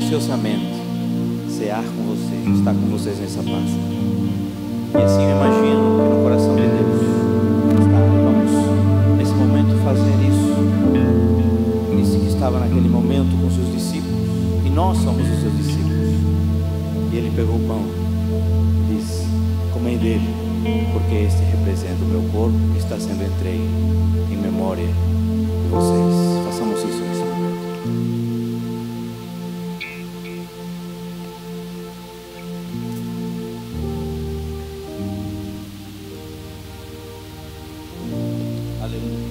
minuciosamente cear com vocês, estar com vocês nessa Páscoa. E assim eu imagino que no coração de Deus está, vamos nesse momento fazer isso. Disse que estava naquele momento com seus discípulos, e nós somos os seus discípulos. E ele pegou o pão, disse: comei dele, porque este representa o meu corpo que está sendo entregue em memória de vocês. Façamos isso nesse momento. Aleluia.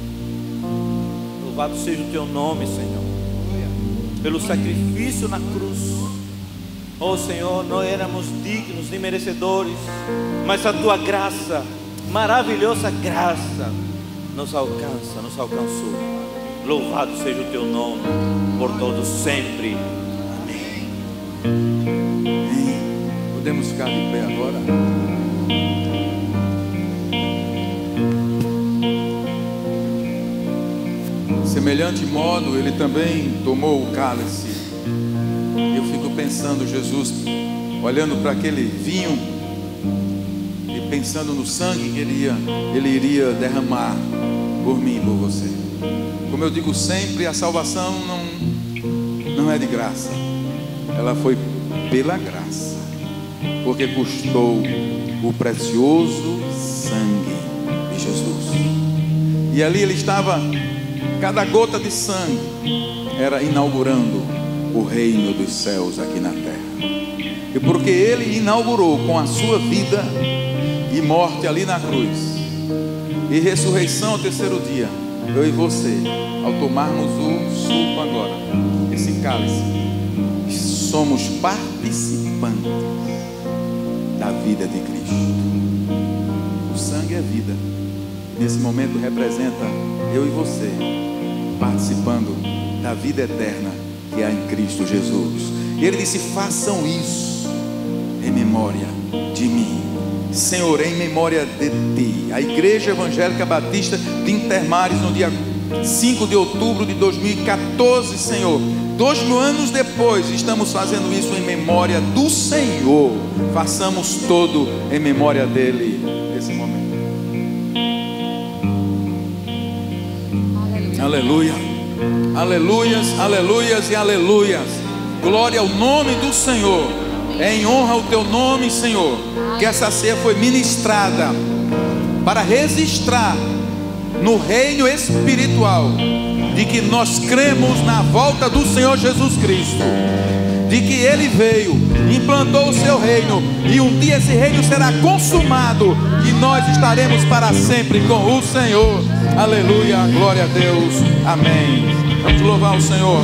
Louvado seja o teu nome, Senhor, pelo sacrifício na cruz. Oh Senhor, não éramos dignos nem merecedores, mas a tua graça, maravilhosa graça, nos alcançou. Louvado seja o teu nome por todos sempre. Amém. Amém. Podemos ficar de pé agora? Semelhante modo, ele também tomou o cálice. Eu fico pensando, Jesus olhando para aquele vinho e pensando no sangue que ele iria derramar por mim e por você. Como eu digo sempre, a salvação não é de graça, ela foi pela graça, porque custou o precioso sangue de Jesus. E ali ele estava, cada gota de sangue era inaugurando o reino dos céus aqui na terra. E porque ele inaugurou com a sua vida e morte ali na cruz e ressurreição ao terceiro dia, eu e você, ao tomarmos o suco agora, esse cálice, somos participantes da vida de Cristo. O sangue é vida. Nesse momento representa eu e você participando da vida eterna que há em Cristo Jesus. E ele disse: façam isso em memória de mim. Senhor, em memória de ti. A Igreja Evangélica Batista de Intermares, no dia 5 de outubro de 2014, Senhor, 2000 anos depois, estamos fazendo isso em memória do Senhor. Façamos todo em memória dele nesse momento. Aleluia. Aleluias, aleluias e aleluias. Glória ao nome do Senhor. É em honra ao teu nome, Senhor, que essa ceia foi ministrada para registrar no reino espiritual de que nós cremos na volta do Senhor Jesus Cristo, de que Ele veio, implantou o seu reino, e um dia esse reino será consumado e nós estaremos para sempre com o Senhor. Aleluia, glória a Deus, amém. Vamos louvar o Senhor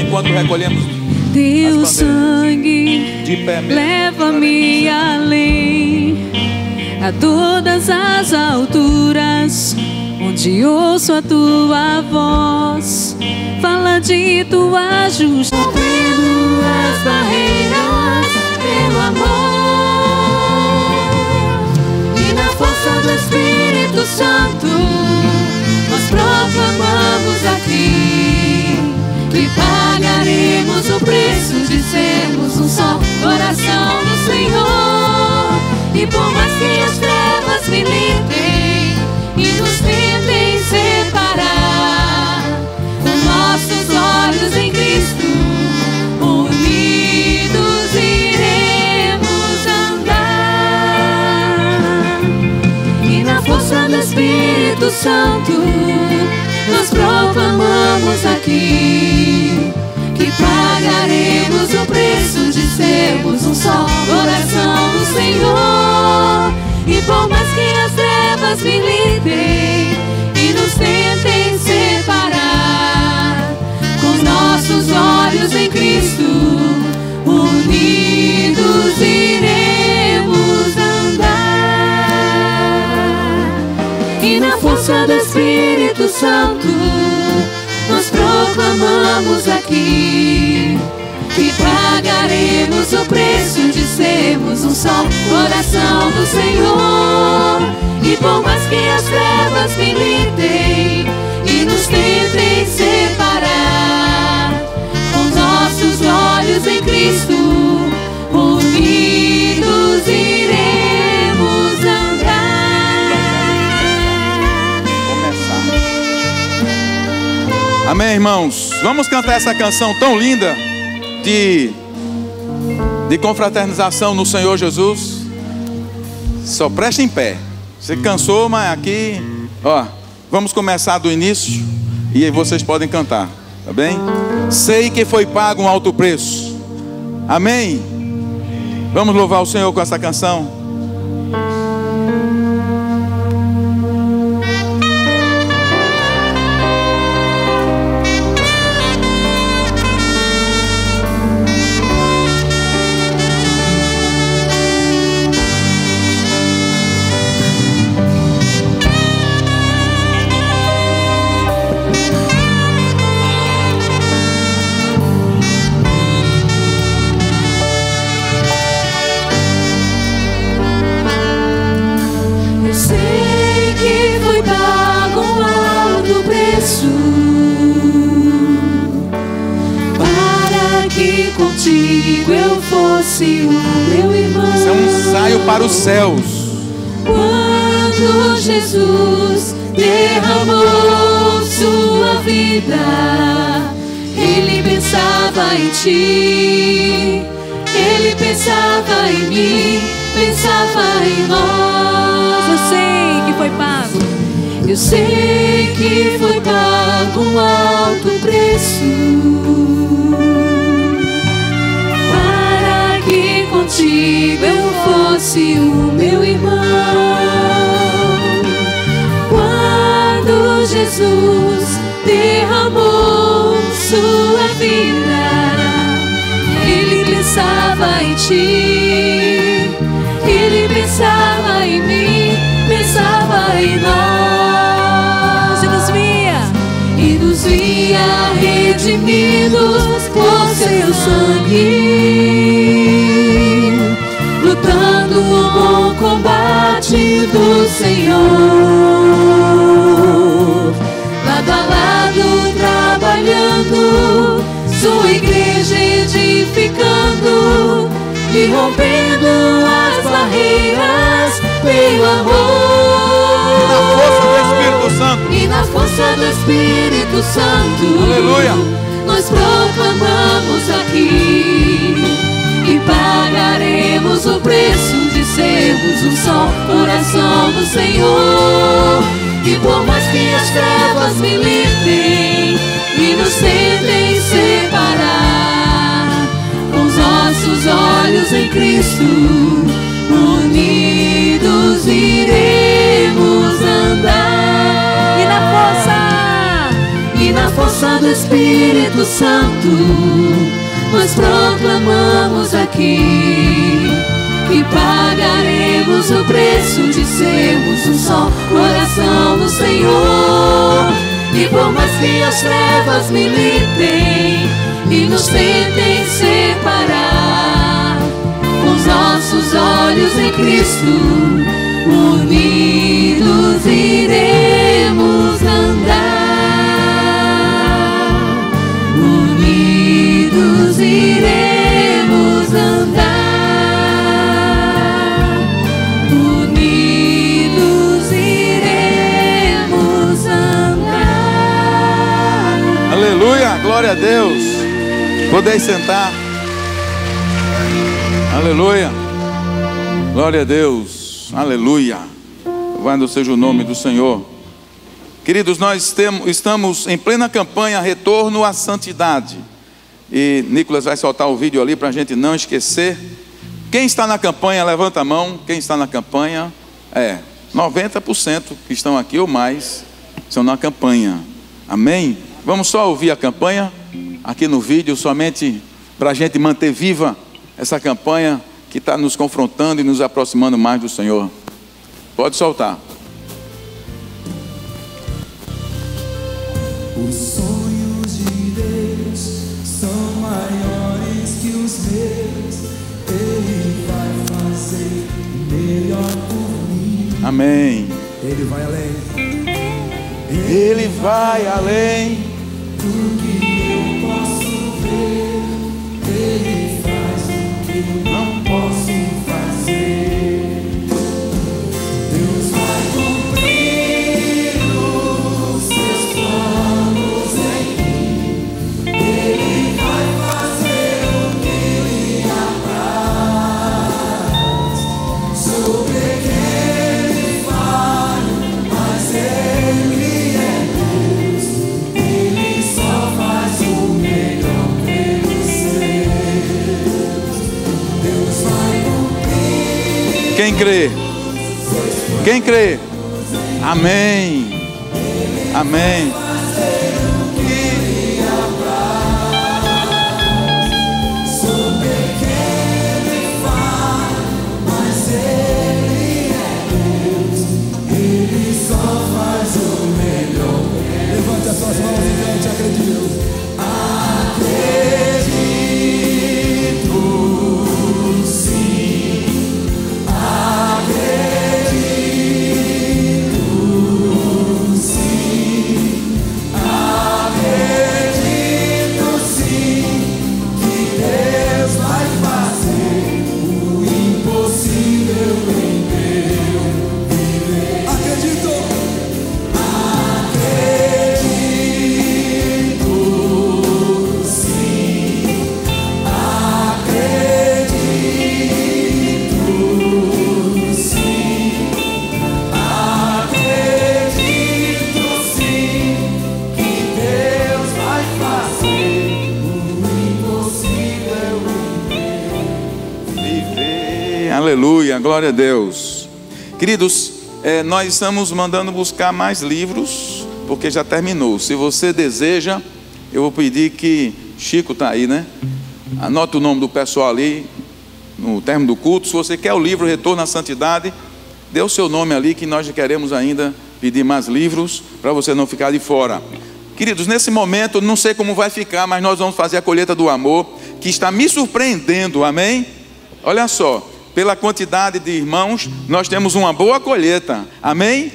enquanto recolhemos teu sangue, de pé mesmo. Leva-me além, a todas as alturas, onde ouço a tua voz, fala de tua justiça, rompendo as barreiras, teu amor, e na força do Espírito Santo, nós proclamamos aqui que pagaremos o preço de sermos um só coração do Senhor. E por mais que as trevas militem e nos tentem separar, com nossos olhos em Cristo, unidos iremos andar. E na força do Espírito Santo, nós proclamamos aqui que pagaremos o preço de sermos um só coração do Senhor. E por mais que as trevas militem e nos tentem separar, com nossos olhos em Cristo, unidos iremos andar. E na força do Espírito Santo, nós proclamamos aqui que pagaremos o preço de sermos um só coração do Senhor. E por mais que as trevas militem e nos tentem separar, com nossos olhos em Cristo, Amém, irmãos? Vamos cantar essa canção tão linda de confraternização no Senhor Jesus. Só preste em pé. Você cansou, mas aqui, ó, vamos começar do início e aí vocês podem cantar, tá bem? Sei que foi pago um alto preço. Amém? Vamos louvar o Senhor com essa canção. Contigo eu fosse o meu irmão. Isso é um saio para os céus. Quando Jesus derramou sua vida, Ele pensava em ti, Ele pensava em mim, pensava em nós. Eu sei que foi pago. Eu sei que foi pago um alto preço. Contigo eu fosse o meu irmão. Quando Jesus derramou sua vida, Ele pensava em ti, Ele pensava em mim, pensava em nós. E nos via redimidos por seu sangue, lutando o bom combate do Senhor, lado a lado trabalhando, sua igreja edificando e rompendo as barreiras pelo amor. Na força do Espírito Santo. E na força do Espírito Santo. Aleluia. Nós proclamamos aqui e pagaremos o preço de sermos um só coração do Senhor. E por mais que as trevas militem e nos tentem separar, com os nossos olhos em Cristo, unidos iremos andar. E na força do Espírito Santo, nós proclamamos aqui que pagaremos o preço de sermos um só coração no Senhor. E por mais que as trevas militem e nos tentem separar, com os nossos olhos em Cristo, unidos iremos andar. Unidos iremos andar, unidos iremos andar. Aleluia, glória a Deus. Podeis sentar. Aleluia, glória a Deus. Aleluia, louvado seja o nome do Senhor. Queridos, nós estamos em plena campanha Retorno à Santidade. E Nicolas vai soltar o vídeo ali para a gente não esquecer. Quem está na campanha, levanta a mão. Quem está na campanha? 90% que estão aqui ou mais são na campanha. Amém? Vamos só ouvir a campanha aqui no vídeo, somente para a gente manter viva essa campanha que está nos confrontando e nos aproximando mais do Senhor. Pode soltar. Os sonhos de Deus são maiores que os meus. Ele vai fazer melhor por mim. Amém. Ele vai além. Ele vai além do que eu posso ver. Ele faz o que eu não posso fazer. Deus vai cumprir os seus planos em mim. crê? Quem crê? Amém. Amém. Levante as suas mãos e cante, acredito. Acredito, sim. Acredito, sim. Acredito, sim, que Deus vai fazer o impossível em meu viver. Acredito. Aleluia, glória a Deus. Queridos, nós estamos mandando buscar mais livros, porque já terminou. Se você deseja, eu vou pedir que Chico está aí, né? Anota o nome do pessoal ali no término do culto. Se você quer o livro Retorno à Santidade, dê o seu nome ali, que nós já queremos ainda pedir mais livros, para você não ficar de fora. Queridos, nesse momento, não sei como vai ficar, mas nós vamos fazer a colheita do amor, que está me surpreendendo, amém? Olha só, pela quantidade de irmãos, nós temos uma boa colheita, amém?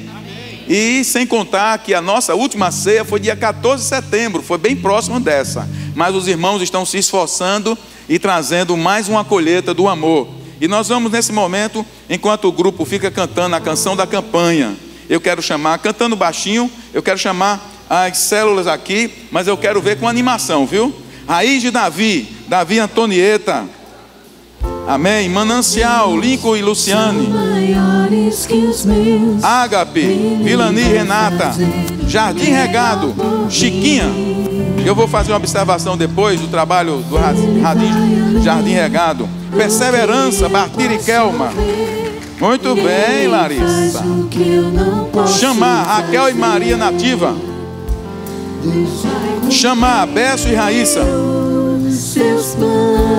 E sem contar que a nossa última ceia foi dia 14 de setembro, foi bem próximo dessa. Mas os irmãos estão se esforçando e trazendo mais uma colheita do amor. E nós vamos nesse momento, enquanto o grupo fica cantando a canção da campanha, eu quero chamar, cantando baixinho, eu quero chamar as células aqui, mas eu quero ver com animação, viu? Raiz de Davi, Davi Antonieta, amém, Manancial, Lincoln e Luciane, Ágape, Vilani e Renata, Jardim Regado, Chiquinha. Eu vou fazer uma observação depois do trabalho do Jardim Regado. Perseverança, Bartir e Kelma. Muito bem, Larissa. Chamar, Raquel e Maria Nativa. Chamar, Besso e Raíssa.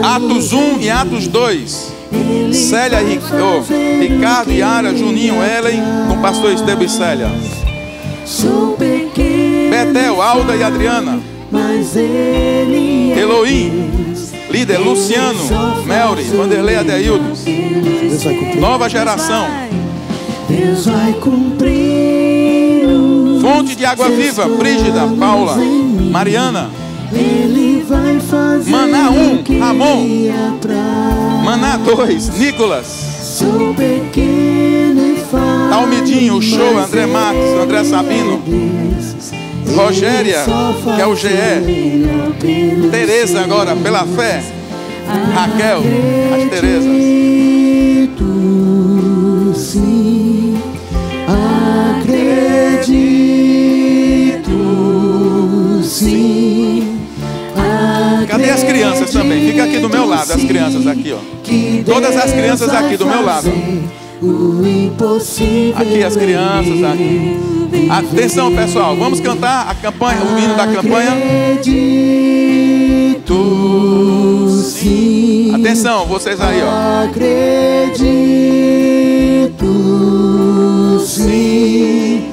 Atos 1 e Atos 2. Célia e Ricardo e Ara, Juninho, Ellen, com pastor Estevão e Célia. Betel, Alda e Adriana. Elohim, líder Luciano, Melry, Vanderlei Adeildo. Nova geração. Fonte de água viva, Brígida, Paula, Mariana. Maná 1, Ramon. Maná 2, Nicolas. Talmidinho, Show, André Marques, André Sabino. Rogéria, que é o GE. Tereza agora, pela fé. Raquel, as Terezas. Sim, acredito, sim. Cadê as crianças também? Fica aqui do meu lado, as crianças aqui, ó. Todas as crianças aqui do meu lado. Aqui as crianças, aqui. Atenção, pessoal, vamos cantar a campanha, o hino da campanha. Atenção, vocês aí, ó. Acredito, sim.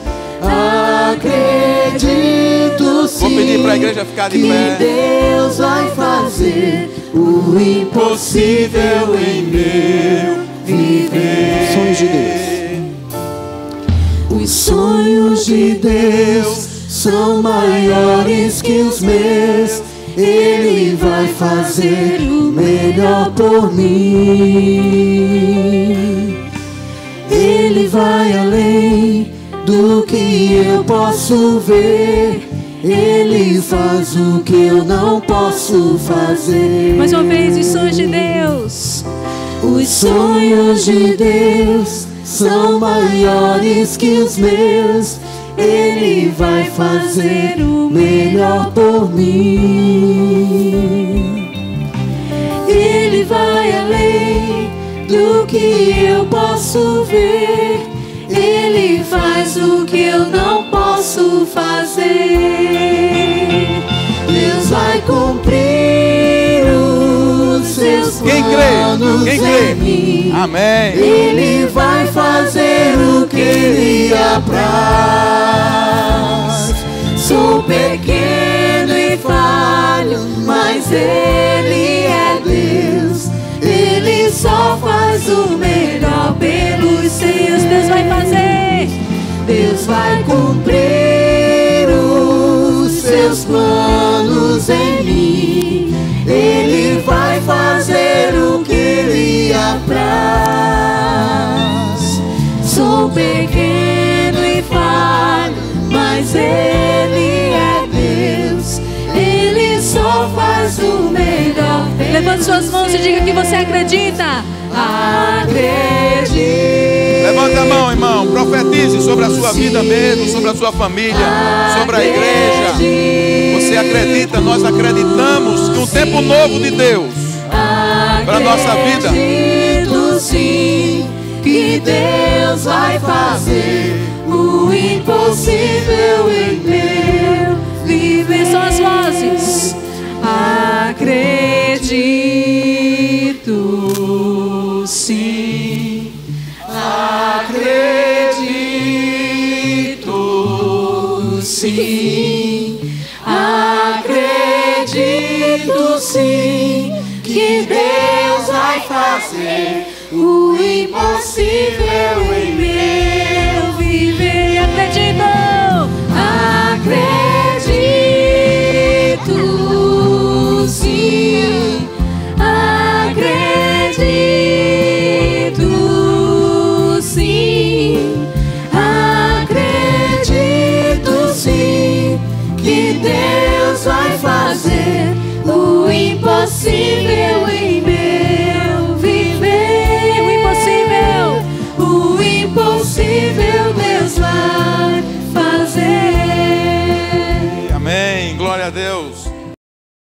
Acredito, sim. Vou pedir para a igreja ficar de pé. Deus vai fazer o impossível em meu viver. Sonhos de Deus. Os sonhos de Deus são maiores que os meus. Ele vai fazer o melhor por mim. Ele vai além do que eu posso ver. Ele faz o que eu não posso fazer. Mais uma vez, os sonhos de Deus. Os sonhos de Deus são maiores que os meus. Ele vai fazer o melhor por mim. Ele vai além do que eu posso posso ver. Ele faz o que eu não posso fazer. Deus vai cumprir os seus planos em mim. Amém. Ele vai fazer o que Ele apraz. Sou pequeno e falho, mas Ele é Deus. Ele só faz o melhor pelos seus. Deus vai fazer. Deus vai cumprir os seus planos em mim. Ele vai fazer o que Ele apraz. Sou pequeno e falho, mas Ele é Deus. Ele só faz o melhor. Levante suas mãos e diga que você acredita. Acredito. Levanta a mão, irmão. Profetize sobre a sua vida mesmo, sobre a sua família, sobre a igreja. Você acredita, nós acreditamos que um tempo novo de Deus para a nossa vida. Acredito sim que Deus vai fazer o impossível em meu viver. São as vozes. Acredito sim. Acredito sim. Acredito sim que Deus vai fazer o impossível em mim.